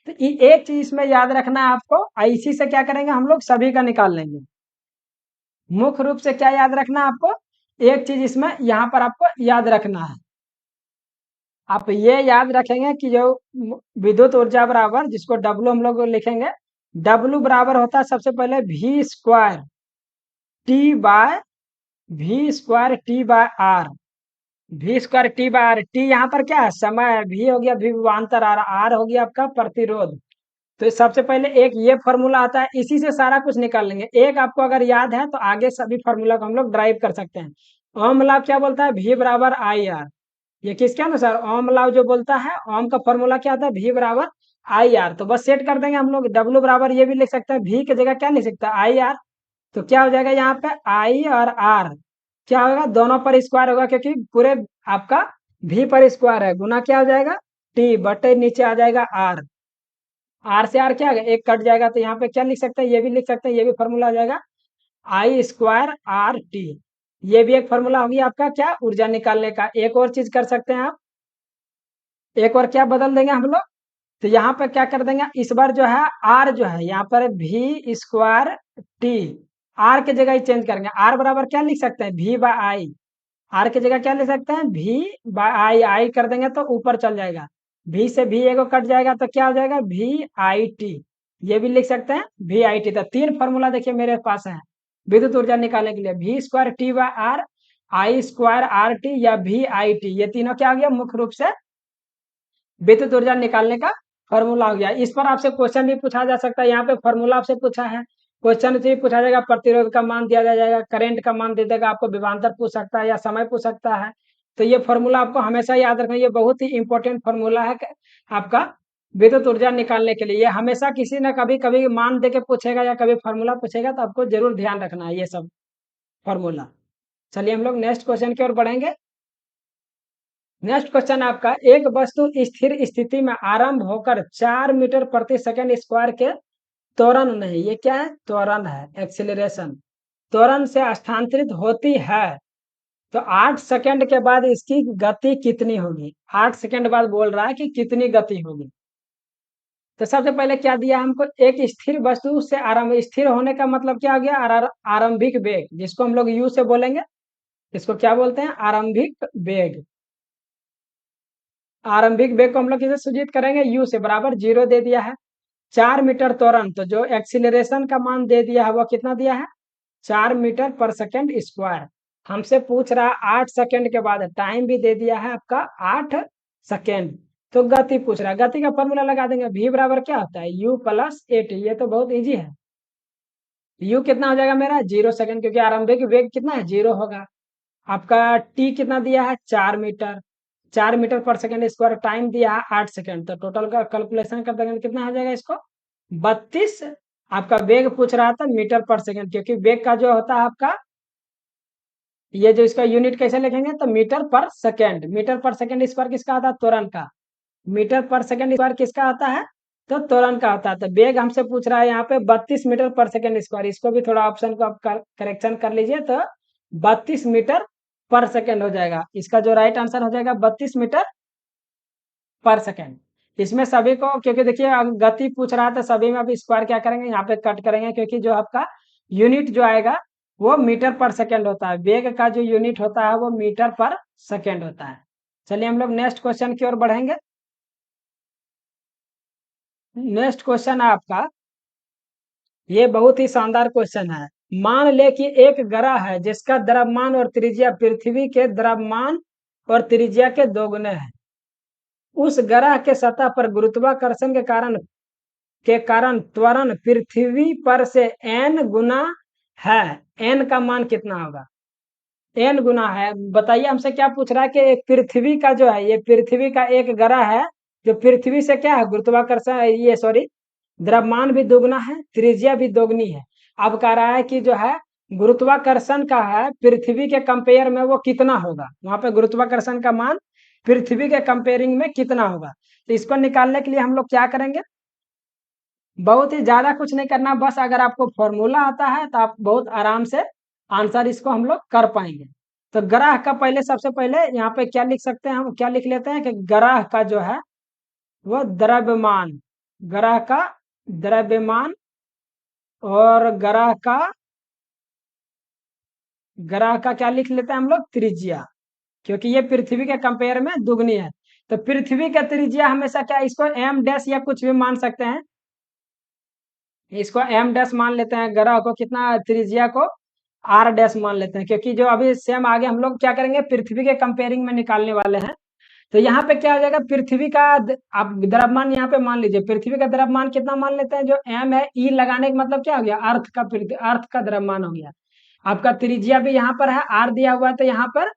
तो एक चीज इसमें याद रखना है आपको, इसी से क्या करेंगे हम लोग सभी का निकाल लेंगे। मुख्य रूप से क्या याद रखना है आपको? एक चीज इसमें यहाँ पर आपको याद रखना है, आप ये याद रखेंगे कि जो विद्युत ऊर्जा बराबर, जिसको डब्लू हम लोग लिखेंगे, डब्लू बराबर होता है सबसे पहले V square T by, V square T by R, V square T by R. T यहाँ पर क्या है? समय है। वी हो गया विभवांतर, आर हो गया आपका प्रतिरोध। तो सबसे पहले एक ये फॉर्मूला आता है, इसी से सारा कुछ निकाल लेंगे। एक आपको अगर याद है तो आगे सभी फॉर्मूला को हम लोग ड्राइव कर सकते हैं। ओम लाभ क्या बोलता है? वी बराबर आई आर। ये किसके अनुसार? ओम लाभ जो बोलता है, ओम का फॉर्मूला क्या आता है? वी बराबर आई आर। तो बस सेट कर देंगे हम लोग। डब्ल्यू बराबर ये भी लिख सकते हैं, वी की जगह क्या लिख सकते हैं? I R. तो क्या हो जाएगा यहाँ पे? आई और आर क्या होगा? दोनों पर स्क्वायर होगा, क्योंकि पूरे आपका वी पर स्क्वायर है, गुना क्या हो जाएगा? टी बटे नीचे आ जाएगा आर। आर से आर क्या है? एक कट जाएगा, तो यहाँ पे क्या लिख सकते हैं? ये भी लिख सकते हैं, ये भी फॉर्मूला आ जाएगा आई स्क्वायर आर टी। ये भी एक फॉर्मूला होगी आपका क्या? ऊर्जा निकालने का। एक और चीज कर सकते हैं आप, एक और क्या बदल देंगे हम लोग? तो यहाँ पर क्या कर देंगे इस बार जो है, आर जो है यहाँ पर वी स्क्वायर टी, आर की जगह ही चेंज करेंगे। आर बराबर क्या लिख सकते हैं? We bye I. आर की जगह क्या लिख सकते हैं? वी बाय आई। आई कर देंगे तो ऊपर चल जाएगा, वी से भी एगो कट जाएगा तो क्या हो जाएगा? V I T. ये भी लिख सकते हैं वी आई टी। तो तीन फॉर्मूला देखिए मेरे पास है विद्युत ऊर्जा निकालने के लिए, V square T by R, I square R T या वी आई टी। ये तीनों क्या हो गया? मुख्य रूप से विद्युत ऊर्जा निकालने का फॉर्मूला हो गया। इस पर आपसे क्वेश्चन भी पूछा जा सकता है। यहाँ पे फॉर्मूला आपसे पूछा है, क्वेश्चन से भी पूछा जाएगा, प्रतिरोध का मान दिया जाएगा, करंट का मान दे देगा आपको, विभवांतर पूछ सकता है या समय पूछ सकता है। तो ये फॉर्मूला आपको हमेशा याद रखना, ये बहुत ही इंपॉर्टेंट फॉर्मूला है आपका विद्युत ऊर्जा निकालने के लिए। ये हमेशा किसी न कभी कभी मान दे के पूछेगा या कभी फॉर्मूला पूछेगा, तो आपको जरूर ध्यान रखना है ये सब फॉर्मूला। चलिए हम लोग नेक्स्ट क्वेश्चन की ओर बढ़ेंगे। नेक्स्ट क्वेश्चन आपका, एक वस्तु स्थिर स्थिति में आरंभ होकर 4 मीटर प्रति सेकंड स्क्वायर के त्वरण नहीं, ये क्या है? त्वरण है, एक्सिलरेशन, त्वरण से स्थानांतरित होती है। तो 8 सेकंड के बाद इसकी गति कितनी होगी? 8 सेकंड बाद बोल रहा है कि कितनी गति होगी। तो सबसे पहले क्या दिया हमको? एक स्थिर वस्तु से आरंभ, स्थिर होने का मतलब क्या हो गया? आरंभिक वेग, जिसको हम लोग यू से बोलेंगे। इसको क्या बोलते हैं? आरंभिक वेग। आरंभिक वेग को हम लोग किसे सूचित करेंगे? यू से, बराबर 0 दे दिया है। 4 मीटर त्वरण, तो जो एक्सीलरेशन का मान दे दिया है वो कितना दिया है? 4 मीटर पर सेकंड स्क्वायर। हमसे पूछ रहा है 8 सेकंड के बाद, टाइम भी दे दिया है आपका 8 सेकंड। तो गति पूछ रहा है, गति का फॉर्मूला लगा देंगे, v बराबर क्या होता है? u plus A T. ये तो बहुत इजी है। u कितना हो जाएगा मेरा? 0 सेकंड, क्योंकि आरंभिक वेग कितना है? 0 होगा। आपका t कितना दिया है? 4 मीटर, 4 मीटर पर सेकंड स्क्वायर, टाइम दिया है 8 सेकंड। तो टोटल का कैलकुलेशन कर देंगे कितना आ जाएगा इसको? 32। आपका वेग पूछ रहा था मीटर पर सेकंड, क्योंकि वेग का जो होता है आपका, ये जो इसका यूनिट कैसे लिखेंगे? तो मीटर पर सेकंड। मीटर पर सेकंड स्क्वायर किसका आता है? त्वरण का। मीटर पर सेकंड स्क्वायर किसका आता है? तो त्वरण का होता है। तो वेग हमसे पूछ रहा है यहाँ पे 32 मीटर पर सेकेंड स्क्वायर। इसको भी थोड़ा ऑप्शन को आप करेक्शन कर लीजिए, तो 32 मीटर पर सेकेंड हो जाएगा। इसका जो राइट आंसर हो जाएगा 32 मीटर पर सेकेंड। इसमें सभी को, क्योंकि देखिए गति पूछ रहा था, सभी में अभी स्क्वायर क्या करेंगे, यहाँ पे कट करेंगे, क्योंकि जो आपका यूनिट जो आएगा वो मीटर पर सेकेंड होता है। वेग का जो यूनिट होता है वो मीटर पर सेकेंड होता है। चलिए हम लोग नेक्स्ट क्वेश्चन की ओर बढ़ेंगे। नेक्स्ट क्वेश्चन है आपका, ये बहुत ही शानदार क्वेश्चन है। मान ले कि एक ग्रह है जिसका द्रव्यमान और त्रिज्या पृथ्वी के द्रव्यमान और त्रिज्या के दोगुने है। उस ग्रह के सतह पर गुरुत्वाकर्षण के कारण त्वरण पृथ्वी पर से n गुना है। n का मान कितना होगा? n गुना है। बताइए हमसे क्या पूछ रहा है कि एक पृथ्वी का जो है, ये पृथ्वी का एक ग्रह है जो पृथ्वी से क्या है, गुरुत्वाकर्षण, ये सॉरी, द्रव्यमान भी दोगुना है, त्रिज्या भी दोगुनी है। अब कह रहा है कि जो है गुरुत्वाकर्षण का है पृथ्वी के कंपेयर में वो कितना होगा, वहां पे गुरुत्वाकर्षण का मान पृथ्वी के कंपेयरिंग में कितना होगा। तो इसको निकालने के लिए हम लोग क्या करेंगे, बहुत ही ज्यादा कुछ नहीं करना, बस अगर आपको फॉर्मूला आता है तो आप बहुत आराम से आंसर इसको हम लोग कर पाएंगे। तो ग्रह का पहले, सबसे पहले यहाँ पे क्या लिख सकते हैं, हम क्या लिख लेते हैं कि ग्रह का जो है वो द्रव्यमान, ग्रह का द्रव्यमान, और ग्रह का क्या लिख लेते हैं हम लोग, त्रिज्या, क्योंकि ये पृथ्वी के कंपेयर में दुगनी है। तो पृथ्वी का त्रिज्या हमेशा क्या, इसको एम डैश या कुछ भी मान सकते हैं, इसको एम डैश मान लेते हैं, ग्रह को कितना, त्रिज्या को आर डैश मान लेते हैं, क्योंकि जो अभी सेम आगे हम लोग क्या करेंगे पृथ्वी के कंपेयरिंग में निकालने वाले हैं। तो यहाँ पे क्या हो जाएगा, पृथ्वी का आप द्रव्यमान यहाँ पे मान लीजिए, पृथ्वी का द्रव्यमान कितना मान लेते हैं, जो एम है, ई लगाने का मतलब क्या हो गया, अर्थ का द्रव्यमान हो गया। आपका त्रिज्या भी यहाँ पर है, आर दिया हुआ है, तो यहाँ पर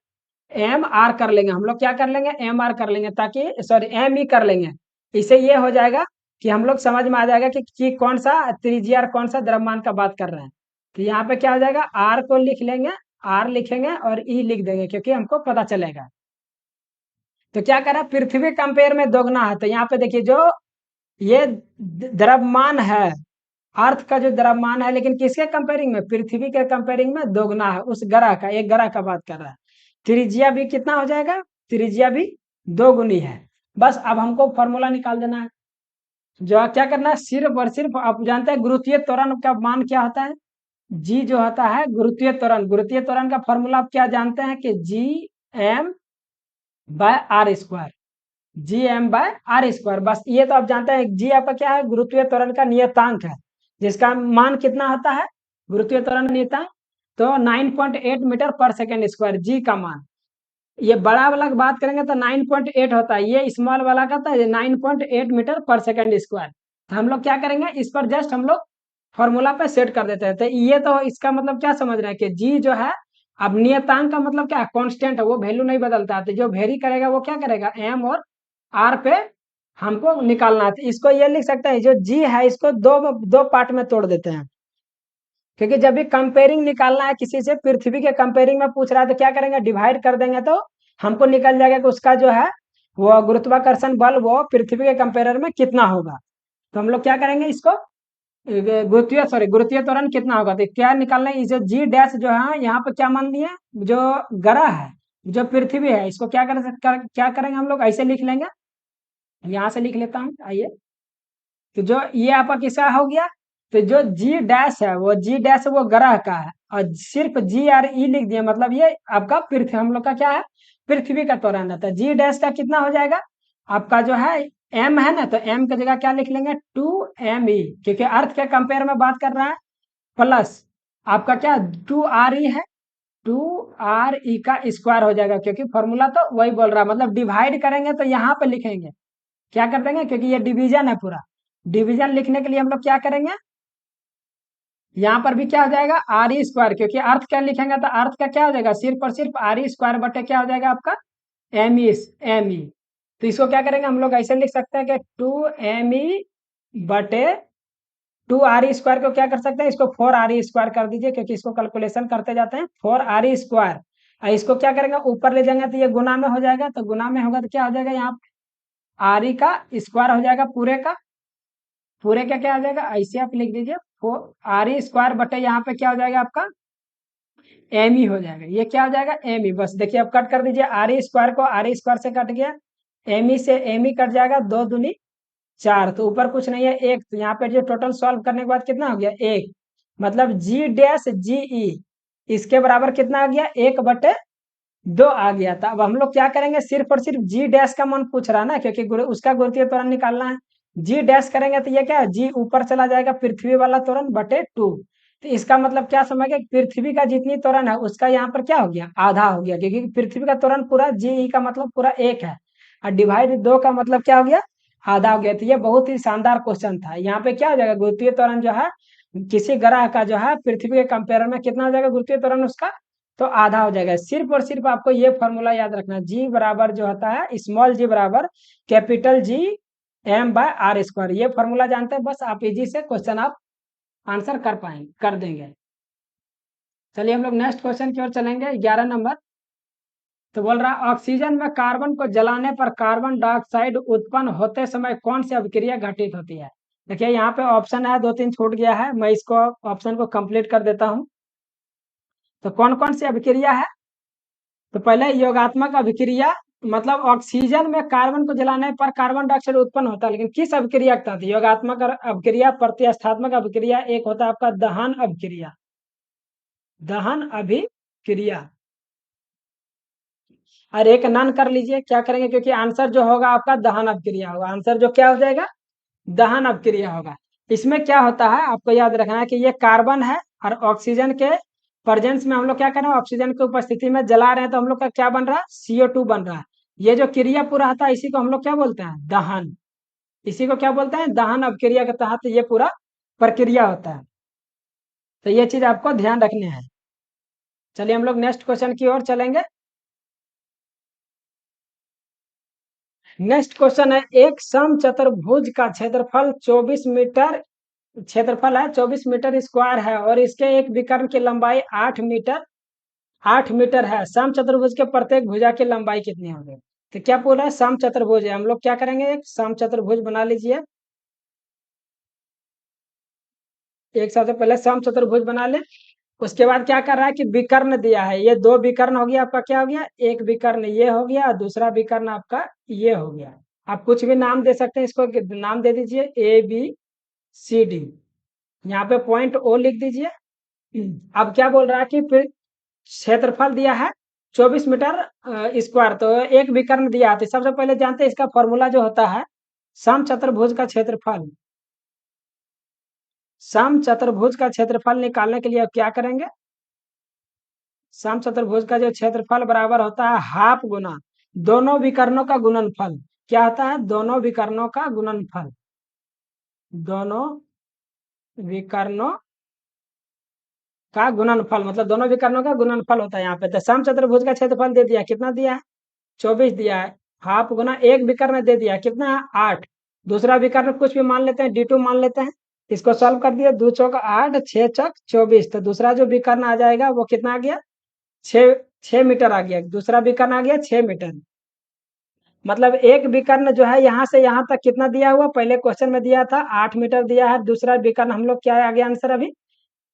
एम आर कर लेंगे हम लोग, क्या कर लेंगे, एम आर कर लेंगे, ताकि सॉरी एम ई कर लेंगे। इससे ये हो जाएगा कि हम लोग समझ में आ जाएगा कि कौन सा त्रिज्या और कौन सा द्रव्यमान का बात कर रहे हैं। तो यहाँ पे क्या हो जाएगा, आर को लिख लेंगे, आर लिखेंगे और ई लिख देंगे, क्योंकि हमको पता चलेगा। तो क्या करा, पृथ्वी कंपेयर में दोगुना है, तो यहाँ पे देखिए जो ये द्रव्यमान है, अर्थ का जो द्रव्यमान है, लेकिन किसके कंपेयरिंग में, पृथ्वी के कंपेयरिंग में दोगुना है, उस ग्रह का, एक ग्रह का बात कर रहा है। त्रिज्या भी कितना हो जाएगा, त्रिज्या भी दोगुनी है। बस अब हमको फॉर्मूला निकाल देना है। जो क्या करना है, सिर्फ और सिर्फ आप जानते हैं गुरुत्वीय त्वरण का मान क्या होता है, जी जो होता है गुरुत्वीय त्वरण, गुरुत्वीय त्वरण का फॉर्मूला आप क्या जानते हैं कि G M by R square, G M by R square. बस ये तो आप जानते हैं, जी आपका क्या है, गुरुत्वीय त्वरण का नियतांक है, जिसका मान कितना होता है, गुरुत्वीय त्वरण नियतांक, तो 9.8 मीटर पर सेकेंड स्क्वायर, जी का मान। ये बड़ा वाला की बात करेंगे तो 9.8 होता है, ये स्मॉल वाला का था 9.8 मीटर पर सेकेंड स्क्वायर। तो हम लोग क्या करेंगे, इस पर जस्ट हम लोग फॉर्मूला पे सेट कर देते हैं। तो ये तो इसका मतलब क्या समझ रहे हैं कि जी जो है, अब नियतांक का मतलब क्या, कांस्टेंट है, वो वैल्यू नहीं बदलता है, तो जो वेरी करेगा वो क्या करेगा, एम और आर पे हमको निकालना है। तो इसको ये लिख सकते हैं, जो जी है इसको दो दो पार्ट में तोड़ देते हैं, क्योंकि जब भी कंपेयरिंग निकालना है किसी से, पृथ्वी के कंपेयरिंग में पूछ रहा है, तो क्या करेंगे, डिवाइड कर देंगे, तो हमको निकल जाएगा कि उसका जो है वो गुरुत्वाकर्षण बल वो पृथ्वी के कंपेयर में कितना होगा। तो हम लोग क्या करेंगे, इसको गुरुत्वीय त्वरण कितना होगा, तो क्या निकालना है, इसे जी डैश जो है यहाँ पे क्या मान लिया, जो ग्रह है, जो पृथ्वी है, इसको क्या करेंगे हम लोग, ऐसे लिख लेंगे, यहाँ से लिख लेता हूँ, आइए। तो जो ये आपका किसका हो गया, तो जो जी डैश है वो जी डैश वो ग्रह का है, और सिर्फ जी और ई लिख दिया, मतलब ये आपका पृथ्वी, हम लोग का क्या है, पृथ्वी का त्वरण रहता है। जी डैश का कितना हो जाएगा आपका, जो है एम है ना, तो एम की जगह क्या लिख लेंगे, 2 m e, क्योंकि अर्थ के कंपेयर में बात कर रहा है, प्लस आपका क्या 2 r e है, 2 r e का स्क्वायर हो जाएगा, क्योंकि फॉर्मूला तो वही बोल रहा है, मतलब डिवाइड करेंगे तो यहाँ पे लिखेंगे, क्या कर देंगे, क्योंकि ये डिवीजन है पूरा, डिवीजन लिखने के लिए हम लोग क्या करेंगे, यहाँ पर भी क्या हो जाएगा, आर ई स्क्वायर, क्योंकि अर्थ क्या लिखेंगे तो अर्थ का क्या हो जाएगा, सिर्फ और सिर्फ आर ई स्क्वायर बटे क्या हो जाएगा आपका, एम ई। तो इसको क्या करेंगे हम लोग, ऐसे लिख सकते हैं कि 2 m e बटे 2 r e स्क्वायर को क्या कर सकते हैं, इसको 4 r e स्क्वायर कर दीजिए, क्योंकि इसको कैलकुलेशन करते जाते हैं, 4 r e स्क्वायर। इसको क्या करेंगे, ऊपर ले जाएंगे तो ये गुना में हो जाएगा, तो गुना में होगा तो क्या हो जाएगा, यहाँ आर ई का स्क्वायर हो जाएगा पूरे का, पूरे का क्या आ जाएगा, ऐसे आप लिख दीजिए आर ई स्क्वायर बटे यहाँ पे क्या हो जाएगा आपका एम ई हो जाएगा। ये क्या हो जाएगा एम ई। बस देखिए अब कट कर दीजिए, आर ई स्क्वायर को आर ई स्क्वायर से कट गया, एम ई से एम ई कट जाएगा, 2 दूनी 4, तो ऊपर कुछ नहीं है 1, तो यहाँ पे जो टोटल सॉल्व करने के बाद कितना हो गया 1, मतलब जी डैश जी ई इसके बराबर कितना आ गया 1/2 आ गया था। अब हम लोग क्या करेंगे, सिर्फ और सिर्फ जी डैश का मान पूछ रहा है ना, क्योंकि उसका गुरुत्वीय त्वरण निकालना है। जी डैश करेंगे तो ये क्या है, जी ऊपर चला जाएगा पृथ्वी वाला त्वरण बटे 2, तो इसका मतलब क्या समझ गए, पृथ्वी का जितनी त्वरण है उसका यहाँ पर क्या हो गया आधा हो गया, क्योंकि पृथ्वी का त्वरण पूरा जी ई का मतलब पूरा 1 है, और डिवाइड 2 का मतलब क्या हो गया आधा हो गया। तो ये बहुत ही शानदार क्वेश्चन था। यहाँ पे क्या हो जाएगा गुरुत्वीय त्वरण जो है किसी ग्रह का जो है पृथ्वी के कंपेयर में कितना हो जाएगा गुरुत्वीय त्वरण उसका, तो आधा हो जाएगा। सिर्फ और सिर्फ आपको ये फॉर्मूला याद रखना, जी बराबर जो होता है स्मॉल जी बराबर capital G M by R square, ये फॉर्मूला जानते हैं, बस आप इजी से क्वेश्चन आप आंसर कर पाएंगे, कर देंगे। चलिए हम लोग नेक्स्ट क्वेश्चन की ओर चलेंगे, 11 नंबर। तो बोल रहा ऑक्सीजन में कार्बन को जलाने पर कार्बन डाइऑक्साइड उत्पन्न होते समय कौन सी अभिक्रिया घटित होती है। देखिए यहाँ पे ऑप्शन है 2-3 छूट गया है, मैं इसको ऑप्शन को कंप्लीट कर देता हूँ। तो कौन कौन सी अभिक्रिया है, तो पहले योगात्मक अभिक्रिया, मतलब ऑक्सीजन में कार्बन को जलाने पर कार्बन डाइऑक्साइड उत्पन्न होता है, लेकिन किस अभिक्रिया के तहत, योगात्मक अभिक्रिया, प्रतिस्थात्मक अभिक्रिया, एक होता है आपका दहन अभिक्रिया, दहन अभिक्रिया, और एक नन कर लीजिए। क्या करेंगे, क्योंकि आंसर जो होगा आपका दहन अभिक्रिया होगा, आंसर जो क्या हो जाएगा दहन अभिक्रिया होगा। इसमें क्या होता है आपको याद रखना है कि ये कार्बन है और ऑक्सीजन के प्रेजेंस में हम लोग क्या कर रहे हैं, ऑक्सीजन की उपस्थिति में जला रहे हैं, तो हम लोग का क्या बन रहा है CO2 बन रहा है। ये जो क्रिया पूरा होता है इसी को हम लोग क्या बोलते हैं दहन, इसी को क्या बोलते हैं दहन अभिक्रिया के तहत ये पूरा प्रक्रिया होता है। तो ये चीज आपको ध्यान रखने हैं। चलिए हम लोग नेक्स्ट क्वेश्चन की ओर चलेंगे। नेक्स्ट क्वेश्चन है, एक समचतुर्भुज का क्षेत्रफल 24 मीटर क्षेत्रफल है, 24 मीटर स्क्वायर है, और इसके एक विकर्ण की लंबाई 8 मीटर है। समचतुर्भुज के प्रत्येक भुजा की लंबाई कितनी होगी। तो क्या पूरा है समचतुर्भुज है, हम लोग क्या करेंगे एक समचतुर्भुज बना लीजिए। एक सबसे पहले समचतुर्भुज बना ले, उसके बाद क्या कर रहा है कि विकर्ण दिया है, ये 2 विकर्ण हो गया आपका, क्या हो गया एक विकर्ण ये हो गया और दूसरा विकर्ण आपका ये हो गया। आप कुछ भी नाम दे सकते हैं, इसको नाम दे दीजिए ABCD, यहाँ पे पॉइंट O लिख दीजिए। अब क्या बोल रहा है कि फिर क्षेत्रफल दिया है 24 मीटर स्क्वायर, तो एक विकर्ण दिया है, तो सबसे पहले जानते हैं इसका फॉर्मूला जो होता है समचतुर्भुज का क्षेत्रफल। समचतुर्भुज का क्षेत्रफल निकालने के लिए अब क्या करेंगे, समचतुर्भुज का जो क्षेत्रफल बराबर होता है हाफ गुना दोनों विकर्णों का गुणनफल। क्या होता है दोनों विकर्णों का गुणनफल, दोनों विकर्णों का गुणनफल, मतलब दोनों विकर्णों का गुणनफल होता है यहाँ पे। तो समचतुर्भुज का क्षेत्रफल दे दिया, कितना दिया है 24 दिया है, हाफ गुना एक विकर्ण दे दिया कितना है 8, दूसरा विकर्ण कुछ भी मान लेते हैं D2 मान लेते हैं, इसको सॉल्व कर दिया 2 चौक 8 6 चौक 24, तो दूसरा जो विकर्ण आ जाएगा वो कितना आ गया 6 मीटर आ गया, दूसरा विकर्ण आ गया 6 मीटर। मतलब एक विकर्ण जो है यहाँ से यहाँ तक कितना दिया हुआ, पहले क्वेश्चन में दिया था 8 मीटर दिया है, दूसरा विकर्ण हम लोग क्या आ गया आंसर अभी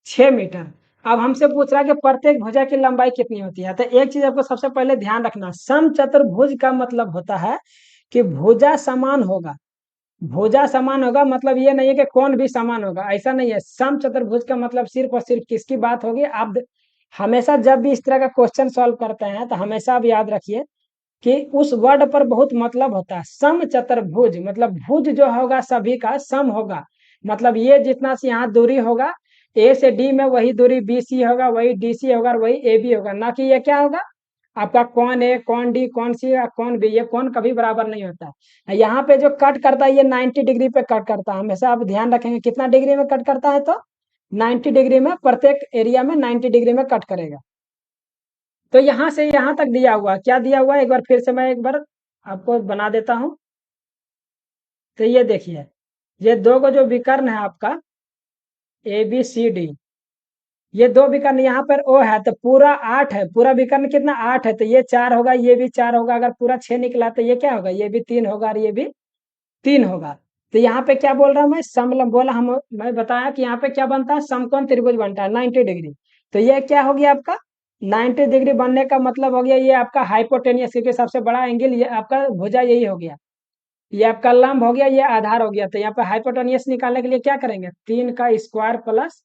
6 मीटर। अब हमसे पूछ रहा है कि प्रत्येक भुजा की लंबाई कितनी होती है। तो एक चीज आपको सबसे पहले ध्यान रखना, समचतुर्भुज का मतलब होता है कि भुजा समान होगा, भुजा समान होगा मतलब ये नहीं है कि कौन भी समान होगा, ऐसा नहीं है। समचतुर्भुज का मतलब सिर्फ और सिर्फ किसकी बात होगी, आप हमेशा जब भी इस तरह का क्वेश्चन सॉल्व करते हैं तो हमेशा आप याद रखिए कि उस वर्ड पर बहुत मतलब होता है। सम चतुर्भुज मतलब भुज जो होगा सभी का सम होगा, मतलब ये जितना से यहाँ दूरी होगा A से D में वही दूरी BC होगा, वही DC होगा और वही AB होगा, ना कि ये क्या होगा आपका कौन A कौन D कौन C या कौन B, ये कौन कभी बराबर नहीं होता है। यहाँ पे जो कट करता है ये 90 डिग्री पे कट करता है, हमेशा आप ध्यान रखेंगे कितना डिग्री में कट करता है, तो 90 डिग्री में, प्रत्येक एरिया में 90 डिग्री में कट करेगा। तो यहाँ से यहाँ तक दिया हुआ, क्या दिया हुआ एक बार फिर से मैं एक बार आपको बना देता हूँ। तो ये देखिए ये दो को जो विकर्ण है आपका ABCD, ये दो विकर्ण यहाँ पर O है तो पूरा 8 है, पूरा विकर्ण कितना 8 है, तो ये 4 होगा ये भी 4 होगा, अगर पूरा 6 निकला तो ये क्या होगा ये भी 3 होगा और ये भी 3 होगा। तो यहाँ पे क्या बोल रहा हूँ मैं, समलंब बोला हम, मैं बताया कि यहाँ पे क्या बनता है, समकोण त्रिभुज बनता है 90 डिग्री। तो ये क्या हो गया आपका 90 डिग्री बनने का मतलब हो गया ये आपका हाइपोटेनियस, क्योंकि सबसे बड़ा एंगल ये आपका भुजा यही हो गया, ये आपका लंब हो गया, ये आधार हो गया। तो यहाँ पे हाइपोटेनियस निकालने के लिए क्या करेंगे, 3 का स्क्वायर प्लस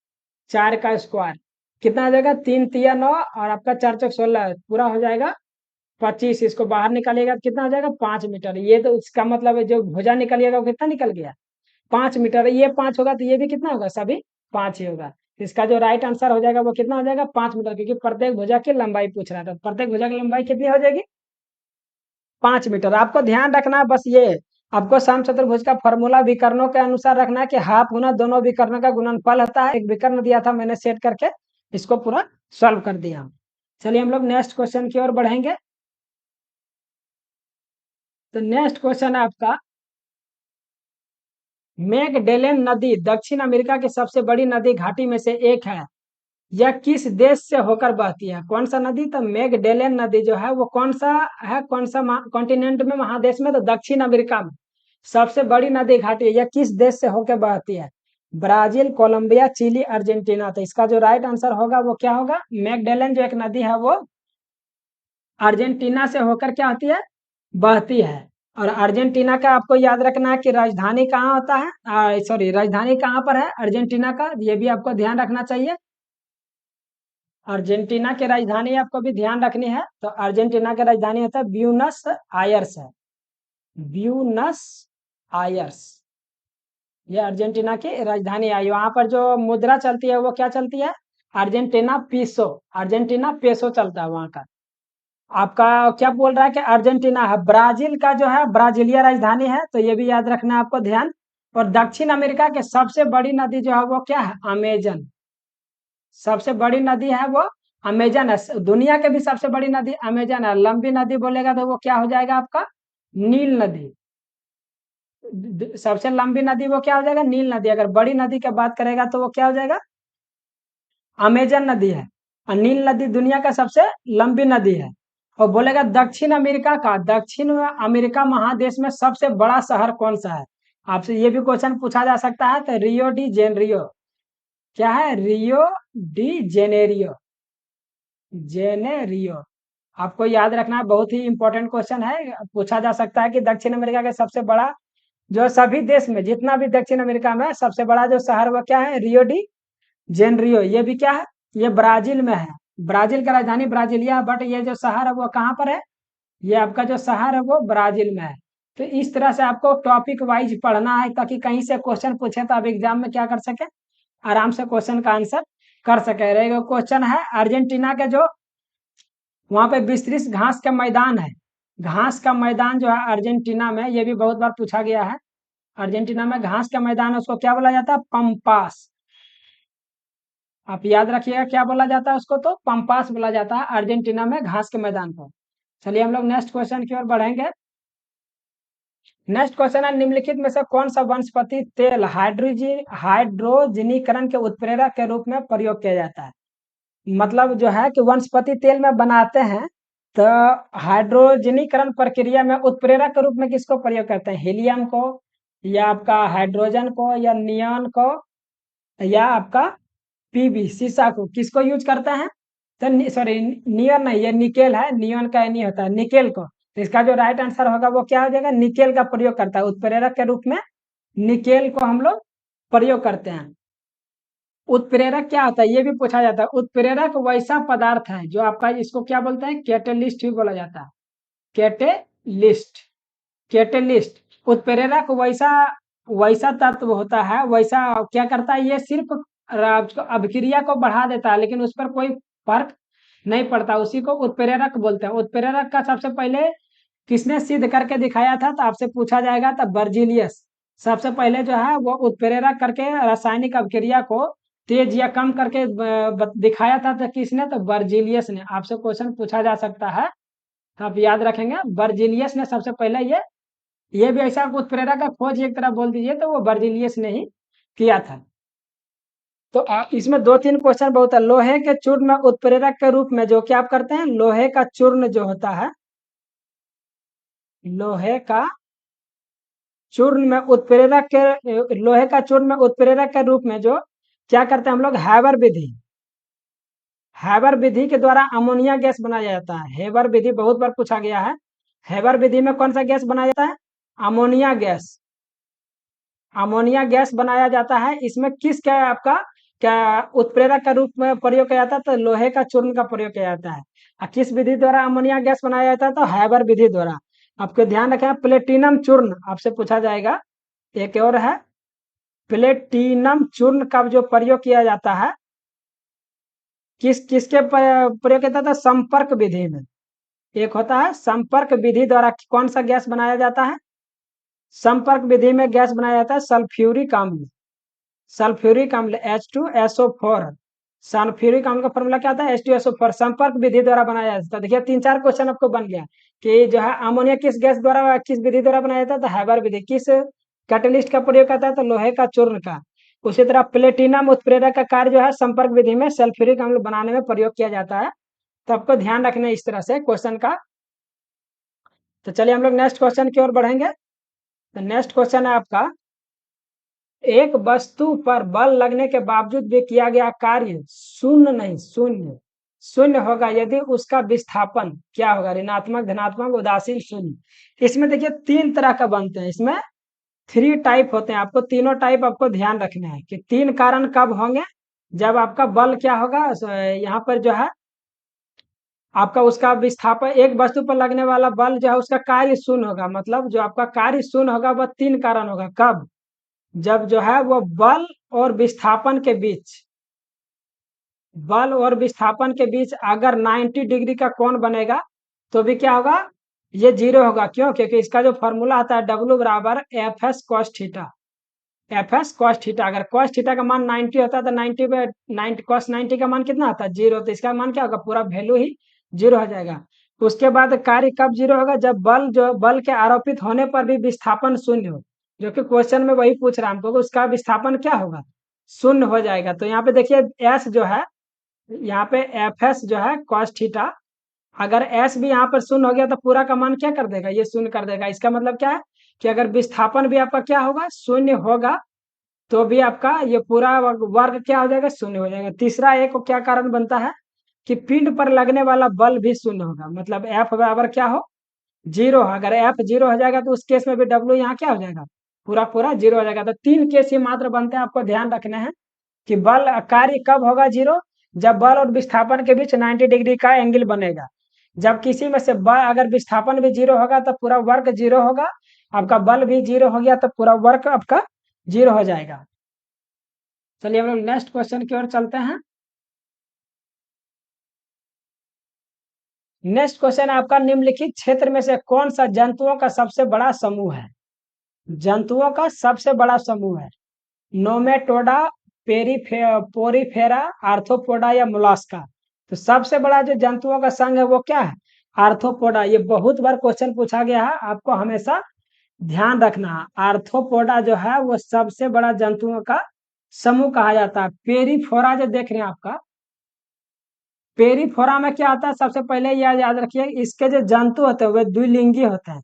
4 का स्क्वायर, कितना आ जाएगा, 3 तिया 9 और आपका 4 चौक 16 पूरा हो जाएगा 25। इसको बाहर निकालिएगा तो कितना हो जाएगा 5 मीटर। ये तो इसका मतलब है जो भुजा निकलिएगा वो कितना निकल गया 5 मीटर। ये 5 होगा तो ये भी कितना होगा, सभी 5 ही होगा। इसका जो राइट आंसर हो जाएगा वो कितना हो जाएगा 5 मीटर, क्योंकि प्रत्येक भुजा की लंबाई पूछ रहा था। प्रत्येक भुजा की लंबाई कितनी हो जाएगी 5 मीटर। आपको ध्यान रखना है बस ये, आपको समचतुर्भुज का फॉर्मूला विकर्णों के अनुसार रखना है कि हाफ गुना दोनों विकर्णों का गुणनफल होता है। एक विकर्ण दिया था मैंने सेट करके इसको पूरा सॉल्व कर दिया। चलिए हम लोग नेक्स्ट क्वेश्चन की ओर बढ़ेंगे। तो नेक्स्ट क्वेश्चन है आपका, मैगडेलेन नदी दक्षिण अमेरिका की सबसे बड़ी नदी घाटी में से एक है, यह किस देश से होकर बहती है, कौन सा नदी, तो मैगडेलेन नदी जो है वो कौन सा है, कौन सा कॉन्टिनेंट में, महादेश में, तो दक्षिण अमेरिका में सबसे बड़ी नदी घाटी है। यह किस देश से होकर बहती है, ब्राजील, कोलंबिया, चिली, अर्जेंटीना। तो इसका जो राइट आंसर होगा वो क्या होगा, मैगडेलेन जो एक नदी है वो अर्जेंटीना से होकर क्या होती है, बहती है। और अर्जेंटीना का आपको याद रखना है कि राजधानी कहाँ होता है, सॉरी राजधानी कहाँ पर है अर्जेंटीना का, ये भी आपको ध्यान रखना चाहिए। अर्जेंटीना की राजधानी आपको भी ध्यान रखनी है। तो अर्जेंटीना की राजधानी होता है ब्यूनस आयर्स है, ब्यूनस आयर्स, ये अर्जेंटीना की राजधानी आई। वहां पर जो मुद्रा चलती है वो क्या चलती है, अर्जेंटीना पीसो, अर्जेंटीना पेसो चलता है वहां का। आपका क्या बोल रहा है कि अर्जेंटीना है, ब्राजील का जो है ब्राजीलिया राजधानी है, तो ये भी याद रखना है आपको ध्यान। और दक्षिण अमेरिका के सबसे बड़ी नदी जो है वो क्या है, अमेजन, सबसे बड़ी नदी है वो अमेजन है। दुनिया के भी सबसे बड़ी नदी अमेजन है। लंबी नदी बोलेगा तो वो क्या हो जाएगा आपका, नील नदी। सबसे लंबी नदी वो क्या हो जाएगा, नील नदी। अगर बड़ी नदी की बात करेगा तो वो क्या हो जाएगा, अमेजन नदी है। और नील नदी दुनिया का सबसे लंबी नदी है। और बोलेगा दक्षिण अमेरिका का, दक्षिण अमेरिका महादेश में सबसे बड़ा शहर कौन सा है, आपसे ये भी क्वेश्चन पूछा जा सकता है। तो रियो डी जेनेरियो, क्या है, रियो डी जेनेरियो, जेनेरियो आपको याद रखना है, बहुत ही इंपॉर्टेंट क्वेश्चन है। पूछा जा सकता है कि दक्षिण अमेरिका के सबसे बड़ा, जो सभी देश में जितना भी दक्षिण अमेरिका में सबसे बड़ा जो शहर वो क्या है, रियो डी जेनरियो। ये भी क्या है, ये ब्राजील में है। ब्राजील का राजधानी ब्राजीलिया, बट ये जो शहर है वो कहाँ पर है, ये आपका जो शहर है वो ब्राजील में है। तो इस तरह से आपको टॉपिक वाइज पढ़ना है, ताकि कहीं से क्वेश्चन पूछे तो आप एग्जाम में क्या कर सके, आराम से क्वेश्चन का आंसर कर सके। रहेगा क्वेश्चन है अर्जेंटीना के जो वहां पे विस्तृत घास का मैदान है, घास का मैदान जो है अर्जेंटीना में, ये भी बहुत बार पूछा गया है। अर्जेंटीना में घास का मैदान है उसको क्या बोला जाता है, पंपास। आप याद रखिएगा क्या बोला जाता है उसको, तो पंपास बोला जाता है अर्जेंटीना में घास के मैदान को। चलिए हम लोग नेक्स्ट क्वेश्चन की ओर बढ़ेंगे। नेक्स्ट क्वेश्चन है, निम्नलिखित में से कौन सा वनस्पति तेल हाइड्रोजनीकरण के उत्प्रेरक के रूप में प्रयोग किया जाता है। मतलब जो है कि वनस्पति तेल में बनाते हैं, तो हाइड्रोजनीकरण प्रक्रिया में उत्प्रेरक के रूप में किसको प्रयोग करते हैं, हीलियम को, या आपका हाइड्रोजन को, या नियॉन को, या आपका पीबी सीसा को, किसको यूज करते हैं, तो सॉरी नियॉन नहीं, ये निकेल है, नियॉन का नहीं होता है, निकेल को। तो इसका जो राइट आंसर होगा वो क्या हो जाएगा, निकेल का प्रयोग करता है उत्प्रेरक के रूप में, निकेल को हम लोग प्रयोग करते हैं। उत्प्रेरक क्या होता है ये भी पूछा जाता है। उत्प्रेरक वैसा पदार्थ है जो आपका, इसको क्या बोलते हैं, कैटेलिस्ट भी बोला जाता है, कैटेलिस्ट, कैटेलिस्ट। उत्प्रेरक वैसा वैसा तत्व होता है, वैसा क्या करता है, ये सिर्फ अभिक्रिया को बढ़ा देता है, लेकिन उस पर कोई फर्क नहीं पड़ता, उसी को उत्प्रेरक बोलते हैं। उत्प्रेरक का सबसे पहले किसने सिद्ध करके दिखाया था, तो आपसे पूछा जाएगा, तो बर्जीलियस सबसे पहले जो है वो उत्प्रेरक करके रासायनिक अभिक्रिया को तेज या कम करके दिखाया था, तो किसने, तो बर्जीलियस ने। आपसे क्वेश्चन पूछा जा सकता है, तो आप याद रखेंगे बर्जीलियस ने सबसे पहले ये भी ऐसा उत्प्रेरक का खोज एक तरह बोल दीजिए तो वो बर्जीलियस ने ही किया था। तो इसमें 2-3 क्वेश्चन बहुत है। लोहे के चूर्ण में उत्प्रेरक के रूप में जो क्या आप करते हैं, लोहे का चूर्ण जो होता है, लोहे का चूर्ण में उत्प्रेरक के, लोहे का चूर्ण में उत्प्रेरक के रूप में जो क्या करते हैं हम लोग, हैबर विधि, हैबर विधि के द्वारा अमोनिया गैस बनाया जाता है। हैबर विधि बहुत बार पूछा गया है। हैबर विधि में कौन सा गैस बनाया जाता है, अमोनिया गैस, अमोनिया गैस बनाया जाता है। इसमें किस क्या है आपका, क्या उत्प्रेरक का रूप में प्रयोग किया जाता है, तो लोहे का चूर्ण का प्रयोग किया जाता है। और किस विधि द्वारा अमोनिया गैस बनाया जाता है, तो हैबर विधि द्वारा। आपको ध्यान रखें, प्लेटिनम चूर्ण आपसे पूछा जाएगा। एक और है, प्लेटिनम चूर्ण का जो प्रयोग किया जाता है, किसके प्रयोग किया जाता है, संपर्क विधि में। एक होता है संपर्क विधि द्वारा कौन सा गैस बनाया जाता है, संपर्क विधि में गैस बनाया जाता है सल्फ्यूरिक अम्ल, सल्फ्यूरिक अम्ल H2SO4। सल्फ्यूरिक अम्ल का फॉर्मूला क्या आता है, H2SO4। संपर्क विधि द्वारा बनाया जाता है। देखिए 3-4 क्वेश्चन आपको बन गया कि जो है अमोनिया किस गैस द्वारा, किस विधि द्वारा बनाया जाता है, तो हैबर विधि। किस कैटलिस्ट का प्रयोग करता है, तो लोहे का चूर्ण का। उसी तरह प्लेटिनम उत्प्रेरक का कार्य जो है संपर्क विधि में सल्फ्यूरिक अम्ल बनाने में प्रयोग किया जाता है। तो आपको ध्यान रखना है इस तरह से क्वेश्चन का। तो चलिए हम लोग नेक्स्ट क्वेश्चन की ओर बढ़ेंगे। तो नेक्स्ट क्वेश्चन है आपका, एक वस्तु पर बल लगने के बावजूद भी किया गया कार्य शून्य नहीं, शून्य शून्य होगा यदि उसका विस्थापन क्या होगा, ऋणात्मक, धनात्मक, उदासीन, शून्य। इसमें देखिए 3 तरह का बनते हैं, इसमें 3 टाइप होते हैं। आपको तीनों टाइप आपको ध्यान रखना है कि 3 कारण कब होंगे, जब आपका बल क्या होगा, यहाँ पर जो है आपका उसका विस्थापन, एक वस्तु पर लगने वाला बल जो है उसका कार्य शून्य होगा। मतलब जो आपका कार्य शून्य होगा वह 3 कारण होगा। कब, जब जो है वो बल और विस्थापन के बीच, बल और विस्थापन के बीच अगर 90 डिग्री का कोण बनेगा तो भी क्या होगा, ये 0 होगा। क्यों, क्योंकि इसका जो फॉर्मूला आता है W बराबर FS cos theta, FS cos theta. अगर cos थीटा का मान 90 होता है तो 90 पे 90 cos 90 का मान कितना आता है, 0। तो इसका मान क्या होगा, पूरा वैल्यू ही 0 हो जाएगा। उसके बाद कार्य कब 0 होगा, जब बल, जो बल के आरोपित होने पर भी विस्थापन शून्य हो, जो कि क्वेश्चन में वही पूछ रहा है हमको, उसका विस्थापन क्या होगा, शून्य हो जाएगा। तो यहाँ पे देखिए S जो है, यहाँ पे FS जो है cos थीटा, अगर S भी यहाँ पर शून्य हो गया तो पूरा का मान क्या कर देगा, ये शून्य कर देगा। इसका मतलब क्या है कि अगर विस्थापन भी आपका क्या होगा, शून्य होगा, तो भी आपका ये पूरा वर्ग क्या हो जाएगा, शून्य हो जाएगा। तीसरा एक क्या कारण बनता है कि पिंड पर लगने वाला बल भी शून्य होगा। मतलब F बराबर क्या हो, 0। अगर F 0 हो जाएगा तो उस केस में भी W यहाँ क्या हो जाएगा, पूरा पूरा 0 हो जाएगा। तो 3 केस ही मात्र बनते हैं, आपको ध्यान रखना है कि बल कार्य कब होगा 0, जब बल और विस्थापन के बीच 90 डिग्री का एंगल बनेगा। जब किसी में से बल, अगर विस्थापन भी 0 होगा तो पूरा वर्ग 0 होगा, आपका बल भी 0 हो गया तो पूरा वर्ग आपका 0 हो जाएगा। चलिए हम लोग नेक्स्ट क्वेश्चन की ओर चलते हैं। नेक्स्ट क्वेश्चन आपका, निम्नलिखित क्षेत्र में से कौन सा जंतुओं का सबसे बड़ा समूह है, जंतुओं का सबसे बड़ा समूह है, नोमेटोडा, पोरीफेरा, आर्थ्रोपोडा या मोलास्का। तो सबसे बड़ा जो जंतुओं का संघ है वो क्या है, आर्थ्रोपोडा। ये बहुत बार क्वेश्चन पूछा गया है, आपको हमेशा ध्यान रखना है। आर्थ्रोपोडा जो है वो सबसे बड़ा जंतुओं का समूह कहा जाता है। पेरीफोरा जो देख रहे हैं आपका, पेरीफोरा में क्या आता है, सबसे पहले यह याद रखिए, इसके जो जंतु होते हैं वे द्विलिंगी होते हैं।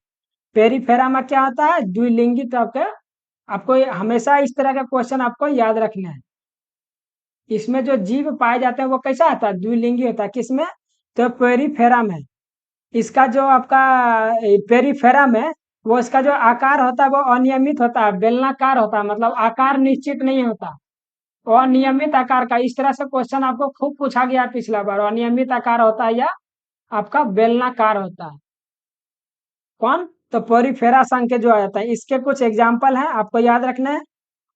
पेरीफेरा में क्या होता है, द्विलिंगी टाइप के। आपको हमेशा इस तरह का क्वेश्चन आपको याद रखना है। इसमें जो जीव पाए जाते हैं वो कैसा आता है, द्विलिंगी होता है। किसमें, तो पेरीफेरा में। इसका जो आपका पेरीफेरा में, वो इसका जो आकार होता है वो अनियमित होता है, बेलनाकार होता है। मतलब आकार निश्चित नहीं होता, अनियमित आकार का। इस तरह से क्वेश्चन आपको खूब पूछा गया पिछला बार, अनियमित आकार होता है या आपका बेलनाकार होता है। कौन, तो पेरीफेरा संघ के जो आ जाता है। इसके कुछ एग्जाम्पल हैं, आपको याद रखना है।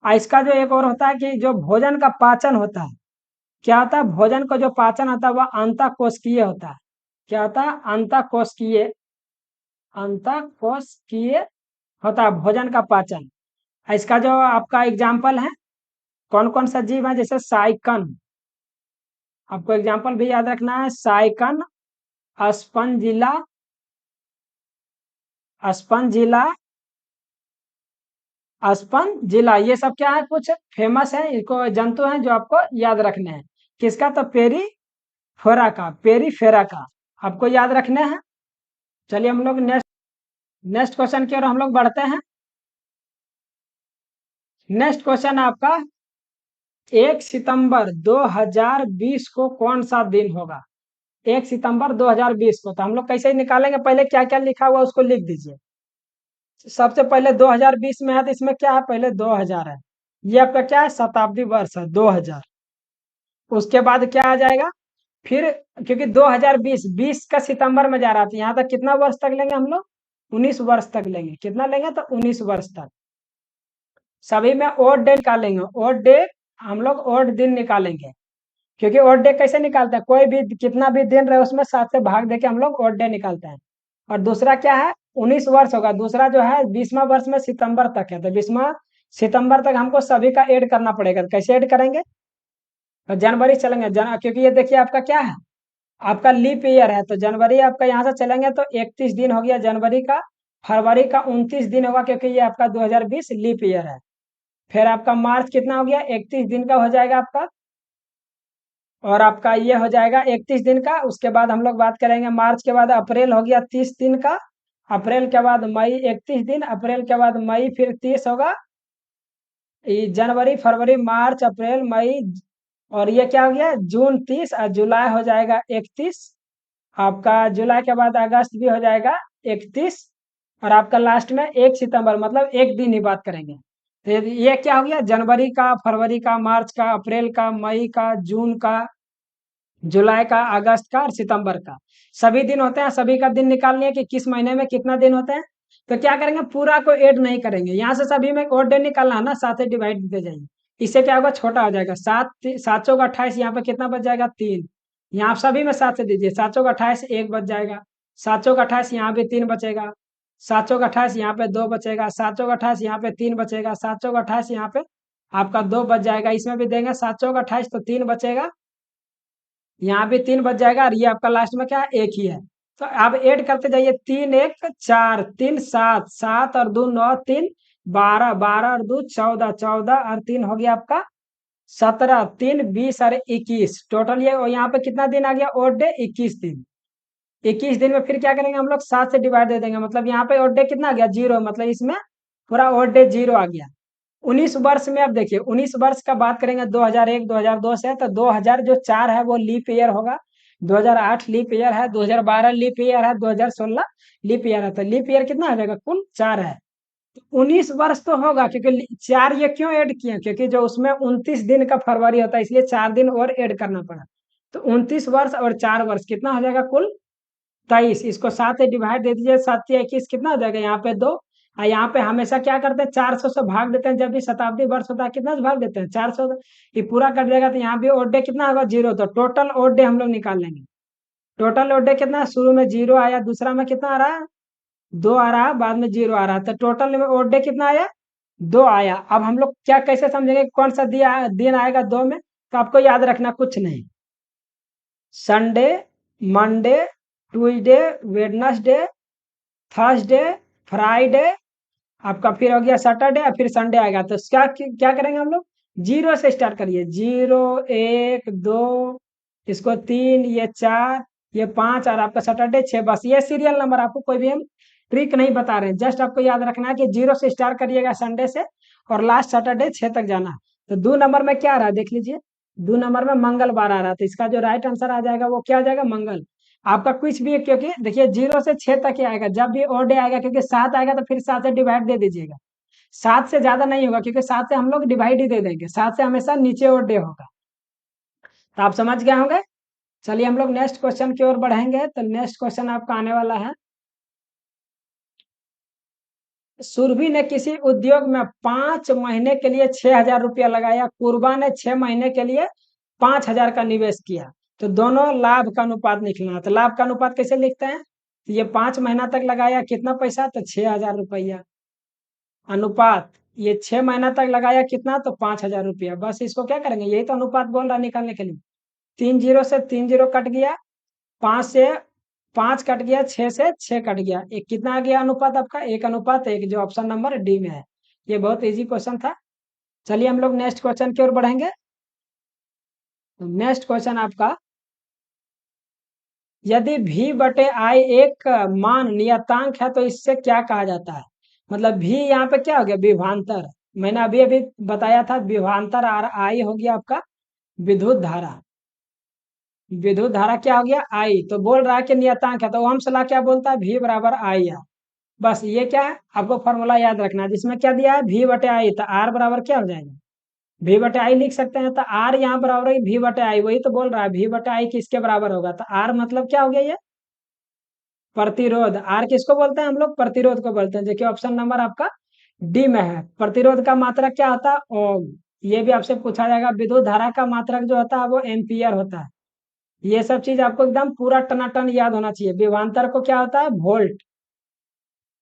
इसका जो एक और होता है कि जो भोजन का पाचन होता है, क्या होता है, भोजन का जो पाचन होता है वह अंतःकोशिकीय होता है। क्या होता है, अंतःकोशिकीय, अंतःकोशिकीय होता है भोजन का पाचन। इसका जो आपका एग्जाम्पल है, कौन कौन सा जीव है, जैसे साइकन, आपको एग्जाम्पल भी याद रखना है। साइकन, स्पंजिला, स्पंजिला, स्पंजिला, ये सब क्या है, कुछ फेमस है, इनको जंतु हैं जो आपको याद रखने हैं। किसका, तो पेरीफेरा का, पेरीफेरा का आपको याद रखने हैं। चलिए हम लोग नेक्स्ट नेक्स्ट क्वेश्चन की ओर हम लोग बढ़ते हैं। नेक्स्ट क्वेश्चन आपका, 1 सितंबर 2020 को कौन सा दिन होगा? 1 सितंबर 2020 को, तो हम लोग कैसे निकालेंगे? पहले क्या क्या लिखा हुआ उसको लिख दीजिए। सबसे पहले 2020 में है तो इसमें क्या है? पहले 2000 है, ये आपका क्या है? शताब्दी वर्ष है 2000। उसके बाद क्या आ जाएगा फिर? क्योंकि 2020 20 का सितंबर में जा रहा था, यहाँ तक कितना वर्ष तक लेंगे हम लोग? 19 वर्ष तक लेंगे। कितना लेंगे? तो 19 वर्ष तक। सभी में ओड डे निकालेंगे, ओड डे हम लोग ओड दिन निकालेंगे। क्योंकि ओड डे कैसे निकालते हैं? कोई भी कितना भी दिन रहे उसमें 7 से भाग देके हम लोग ओड डे निकालते हैं। और दूसरा क्या है? 19 वर्ष होगा। दूसरा जो है 20वां वर्ष में सितंबर तक है, तो 20वां सितंबर तक हमको सभी का ऐड करना पड़ेगा। तो कैसे ऐड करेंगे? तो जनवरी चलेंगे क्योंकि ये देखिए आपका क्या है, आपका लीप ईयर है, तो जनवरी आपका यहाँ से चलेंगे तो 31 दिन हो गया जनवरी का। फरवरी का 29 दिन होगा क्योंकि ये आपका 2020 लीप ईयर है। फिर आपका मार्च कितना हो गया? 31 दिन का हो जाएगा आपका। और आपका ये हो जाएगा 31 दिन का। उसके बाद हम लोग बात करेंगे मार्च के बाद अप्रैल हो गया 30 दिन का। अप्रैल के बाद मई 31 दिन। अप्रैल के बाद मई फिर 30 होगा। ये जनवरी फरवरी मार्च अप्रैल मई, और ये क्या हो गया? जून 30, और जुलाई हो जाएगा 31। आपका जुलाई के बाद अगस्त भी हो जाएगा 31। और आपका लास्ट में 1 सितंबर, मतलब एक दिन ही बात करेंगे। तो ये क्या हो गया? जनवरी का, फरवरी का, मार्च का, अप्रैल का, मई का, जून का, जुलाई का, अगस्त का और सितंबर का। सभी दिन होते हैं, सभी का दिन निकालनी है कि किस महीने में कितना दिन होते हैं। तो क्या करेंगे? पूरा को ऐड नहीं करेंगे, यहाँ से सभी में ओड डे निकालना है ना, 7 से डिवाइड देते जाइए। इससे क्या होगा? छोटा हो जाएगा। 7 7 चौक 28, यहाँ पे कितना बच जाएगा? 3। यहाँ सभी में 7 से दीजिए। 7 चौक 28, 1 बच जाएगा। 7 चौक 28, यहाँ पे 3 बचेगा। 7 चौक 28, यहाँ पे 2 बचेगा। 7 चौक 28, यहाँ पे 3 बचेगा। 7 चौक 28, यहाँ पे आपका 2 बच जाएगा। इसमें भी देंगे 7 चौक 28 तो 3 बचेगा। यहाँ भी 3 बच जाएगा। और ये आपका लास्ट में क्या है? 1 ही है। तो आप ऐड करते जाइए। 3 1 4, 3 7, 7 और 2 9, 3 12, 12 और 2 14, 14 और 3 हो गया आपका 17, 3 20 और 21। टोटल ये, और यहाँ पे कितना दिन आ गया? ओड डे 21 दिन। 21 दिन में फिर क्या करेंगे हम लोग? 7 से डिवाइड दे देंगे। मतलब यहाँ पे ओड डे कितना आ गया? 0। मतलब इसमें पूरा ओड डे 0 आ गया। 19 वर्ष में अब देखिए, 19 वर्ष का बात करेंगे 2001 2002 से, तो 2000 जो 4 है वो लीप ईयर होगा। 2008 लीप ईयर है। 2012 लीप ईयर है। 2016 लीप ईयर है। तो लीप ईयर कितना आ जाएगा? कुल 4 है। तो 19 वर्ष तो होगा, क्योंकि 4 ये क्यों ऐड किए? क्योंकि जो उसमें 29 दिन का फरवरी होता है, इसलिए 4 दिन और ऐड करना पड़ा। तो 29 वर्ष और 4 वर्ष कितना हो जाएगा? कुल 23। इसको 7 से डिवाइड दे दीजिए। 7 या 21 कितना हो जाएगा? यहाँ पे 2। और यहाँ पे हमेशा क्या करते हैं? 400 से भाग देते हैं। जब भी शताब्दी वर्ष होता है कितना से भाग देते हैं? 400। ये पूरा कट जाएगा तो यहाँ भी ओड डे कितना होगा? 0। तो टोटल ओड डे हम लोग निकाल लेंगे। टोटल ओड डे कितना है? शुरू में 0 आया, दूसरा में कितना आ रहा है? 2 आ रहा है, बाद में 0 आ रहा है। तो टोटल में ओड डे कितना आया? 2 आया। अब हम लोग क्या कैसे समझेंगे कौन सा दिन आएगा 2 में? तो आपको याद रखना कुछ नहीं। Sunday, Monday, Tuesday, Wednesday, Thursday, Friday, आपका फिर हो गया सैटरडे, और फिर संडे आएगा। तो क्या क्या करेंगे हम लोग? 0 से स्टार्ट करिए। 0 1 2, इसको 3, ये 4, ये 5 और आपका सैटरडे 6। बस ये सीरियल नंबर, आपको कोई भी हम ट्रिक नहीं बता रहे हैं, जस्ट आपको याद रखना है कि 0 से स्टार्ट करिएगा संडे से, और लास्ट सैटरडे 6 तक जाना। तो 2 नंबर में क्या आ रहा है देख लीजिए। 2 नंबर में मंगलवार आ रहा है, तो इसका जो राइट आंसर आ जाएगा वो क्या आ जाएगा? मंगल। आपका कुछ भी है, क्योंकि देखिए 0 से 6 तक ही आएगा। जब भी ओड डे आएगा, क्योंकि 7 आएगा तो फिर 7 से डिवाइड दे दीजिएगा। 7 से ज्यादा नहीं होगा, क्योंकि 7 से हम लोग डिवाइड ही दे देंगे। 7 से हमेशा नीचे ओड डे होगा। तो आप समझ गए होंगे। चलिए हम लोग नेक्स्ट क्वेश्चन की ओर बढ़ेंगे। तो नेक्स्ट क्वेश्चन आपका आने वाला है, सुरभि ने किसी उद्योग में 5 महीने के लिए 6,000 रुपया लगाया। कुरबा ने 6 महीने के लिए 5,000 का निवेश किया। तो दोनों लाभ का अनुपात निकलना है। तो लाभ का अनुपात कैसे लिखते हैं? तो ये 5 महीना तक लगाया, कितना पैसा? तो 6,000 रुपया। अनुपात, ये 6 महीना तक लगाया कितना? तो 5,000 रुपया। बस इसको क्या करेंगे? यही तो अनुपात बोल रहा है निकालने के लिए। 3 जीरो से 3 जीरो कट गया। 5 से 5 कट गया। 6 से 6 कट गया। एक कितना आ गया अनुपात आपका? 1:1, जो ऑप्शन नंबर डी में है। ये बहुत इजी क्वेश्चन था। चलिए हम लोग नेक्स्ट क्वेश्चन की ओर बढ़ेंगे। नेक्स्ट क्वेश्चन आपका, यदि भी बटे आई एक मान नियतांक है तो इससे क्या कहा जाता है? मतलब भी यहाँ पे क्या हो गया? विभवांतर। मैंने अभी अभी बताया था विभवांतर आर आई हो गया आपका विद्युत धारा। विद्युत धारा क्या हो गया आई, तो बोल रहा है कि नियतांक है, तो ओहम्स लॉ क्या बोलता है, V बराबर आई आर। बस ये क्या है आपको फॉर्मूला याद रखना है, जिसमें क्या दिया है V बटे आई, तो R बराबर क्या हो जाएगा, V बटे आई लिख सकते हैं, तो R यहाँ बराबर है V बटे आई, वही तो बोल रहा है V बटे आई किसके बराबर होगा, तो R मतलब क्या हो गया ये प्रतिरोध। R किसको बोलते हैं हम लोग, प्रतिरोध को बोलते हैं, जो कि ऑप्शन नंबर आपका डी में है। प्रतिरोध का मात्रक क्या होता है, ओम। ये भी आपसे पूछा जाएगा। विद्युत धारा का मात्रक जो होता है वो एम्पियर होता है। ये सब चीज आपको एकदम पूरा टनाटन याद होना चाहिए। विभवांतर को क्या होता है, वोल्ट।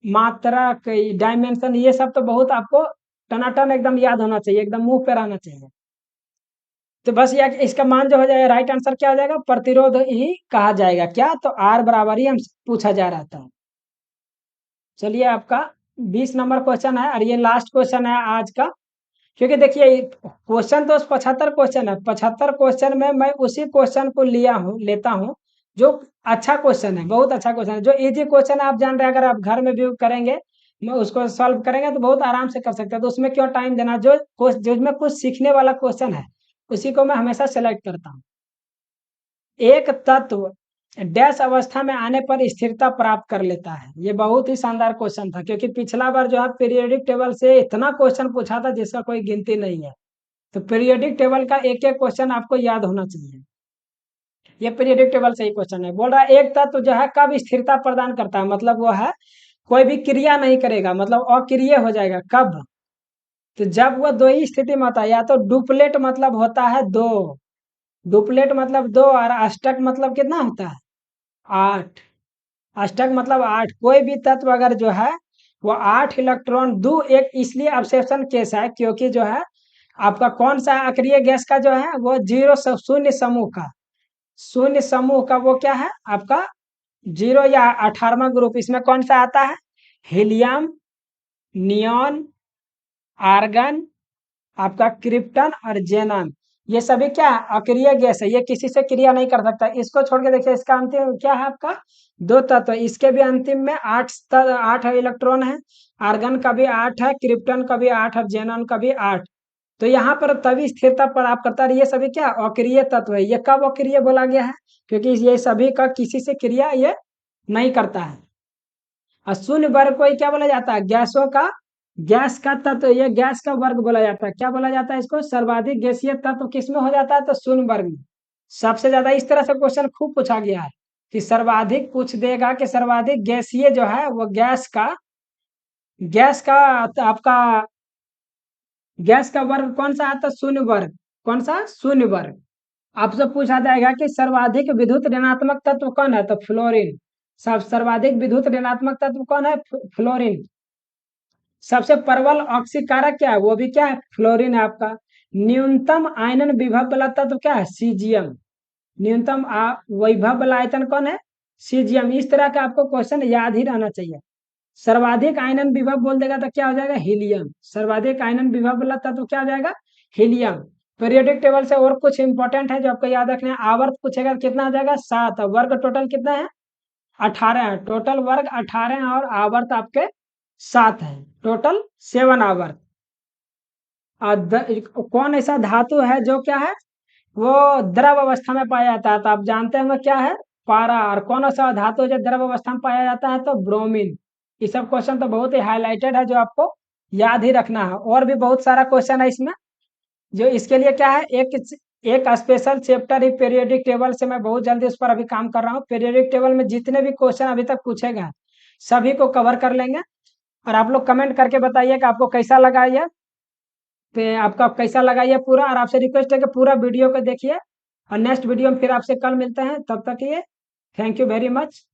मात्रक, डायमेंशन, ये सब तो बहुत आपको टनाटन एकदम याद होना चाहिए, एकदम मुंह पे रहना चाहिए। तो बस ये इसका मान जो हो जाएगा, राइट आंसर क्या हो जाएगा, प्रतिरोध ही कहा जाएगा। क्या, तो आर बराबर ही हम पूछा जा रहा था। चलिए आपका 20 नंबर क्वेश्चन है, और ये लास्ट क्वेश्चन है आज का। क्योंकि देखिए क्वेश्चन तो 75 क्वेश्चन है, 75 क्वेश्चन में मैं उसी क्वेश्चन को लेता हूँ जो अच्छा क्वेश्चन है, बहुत अच्छा क्वेश्चन है। जो इजी क्वेश्चन है आप जान रहे हैं, अगर आप घर में भी करेंगे, मैं उसको सॉल्व करेंगे तो बहुत आराम से कर सकते हैं। तो उसमें क्यों टाइम देना, जिसमें कुछ सीखने वाला क्वेश्चन है उसी को मैं हमेशा सेलेक्ट करता हूँ। एक तत्व डैश अवस्था में आने पर स्थिरता प्राप्त कर लेता है। ये बहुत ही शानदार क्वेश्चन था, क्योंकि पिछला बार जो है पीरियोडिक टेबल से इतना क्वेश्चन पूछा था जिसका कोई गिनती नहीं है। तो पीरियोडिक टेबल का एक एक क्वेश्चन आपको याद होना चाहिए। ये पीरियोडिक टेबल से ही क्वेश्चन है। बोल रहा है एक तत्व जो है कब स्थिरता प्रदान करता है, मतलब वो है कोई भी क्रिया नहीं करेगा, मतलब अक्रिय हो जाएगा कब, तो जब वो दो ही स्थिति में होता है। या तो डुप्लेट मतलब होता है दो, डुप्लेट मतलब दो, और अष्टक मतलब कितना होता है, 8। अष्टक मतलब 8। कोई भी तत्व अगर जो है वो 8 इलेक्ट्रॉन दो एक, इसलिए अब्सेप्शन केस है क्योंकि जो है आपका कौन सा अक्रिय गैस का जो है वो शून्य समूह का, शून्य समूह का वो क्या है आपका 0 या 18वां ग्रुप। इसमें कौन सा आता है, हीलियम, नियॉन, आर्गन, आपका क्रिप्टन और जेनन। ये सभी क्या है, अक्रिय गैस है, ये किसी से क्रिया नहीं कर सकता। इसको छोड़ के देखिए, इसका अंतिम क्या है आपका दो तत्व, इसके भी अंतिम में 8 इलेक्ट्रॉन है। आर्गन का भी 8 है, क्रिप्टन का भी 8 है, जेनन का भी 8। तो यहाँ पर तभी स्थिरता प्राप्त करता है। ये सभी क्या अक्रिय तत्व है। ये कब अक्रिय बोला गया है, क्योंकि ये सभी का किसी से क्रिया ये नहीं करता है। और शून्य वर्ग को क्या बोला जाता है, गैसों का, गैस का तत्व, ये गैस का वर्ग बोला जाता है। क्या बोला जाता है इसको, सर्वाधिक गैसीय तत्व किस में हो जाता है, तो शून्य वर्ग में। सबसे ज्यादा इस तरह से क्वेश्चन खूब पूछा गया है कि सर्वाधिक पूछ देगा कि सर्वाधिक गैसीय जो है वो गैस का आपका गैस का वर्ग कौन सा आता है, शून्य वर्ग। कौन सा, शून्य वर्ग। आपसे पूछा जाएगा कि सर्वाधिक विद्युत ऋणात्मक तत्व कौन है, तो फ्लोरीन। सब सर्वाधिक विद्युत ऋणात्मक तत्व कौन है, फ्लोरीन। सबसे प्रबल ऑक्सीकारक क्या है, वो भी क्या है, फ्लोरीन है आपका। न्यूनतम आयनन विभव वाला तत्व क्या है, सीजियम। न्यूनतम वैभव वाला आयतन कौन है, सीजियम। इस तरह का आपको क्वेश्चन याद ही रहना चाहिए। सर्वाधिक आयनन विभव बोल देगा तो क्या हो जाएगा, हीलियम। सर्वाधिक आयनन विभव वाला तत्व क्या हो जाएगा, हीलियम। पीरियोडिक टेबल से और कुछ इंपॉर्टेंट है जो आपको याद रखना है। आवर्त पूछेगा कितना हो जाएगा, 7। वर्ग टोटल कितना है, 18 है। टोटल वर्ग 18 है और आवर्त आपके 7 है। टोटल 7 आवर्त। और कौन ऐसा धातु है जो क्या है, वो द्रव अवस्था में पाया जाता है, तो आप जानते होंगे क्या है, पारा। और कौन सा धातु जो द्रव अवस्था में पाया जाता है, तो ब्रोमीन। ये सब क्वेश्चन तो बहुत ही हाईलाइटेड है जो आपको याद ही रखना है। और भी बहुत सारा क्वेश्चन है इसमें, जो इसके लिए क्या है, एक स्पेशल चैप्टर ही पीरियोडिक टेबल से, मैं बहुत जल्दी उस पर अभी काम कर रहा हूँ। पीरियोडिक टेबल में जितने भी क्वेश्चन अभी तक पूछे गए सभी को कवर कर लेंगे। और आप लोग कमेंट करके बताइए कि आपको कैसा लगा ये, तो आपका कैसा लगा ये पूरा। और आपसे रिक्वेस्ट है कि पूरा वीडियो को देखिए, और नेक्स्ट वीडियो में फिर आपसे कल मिलते हैं। तब तक ये थैंक यू वेरी मच।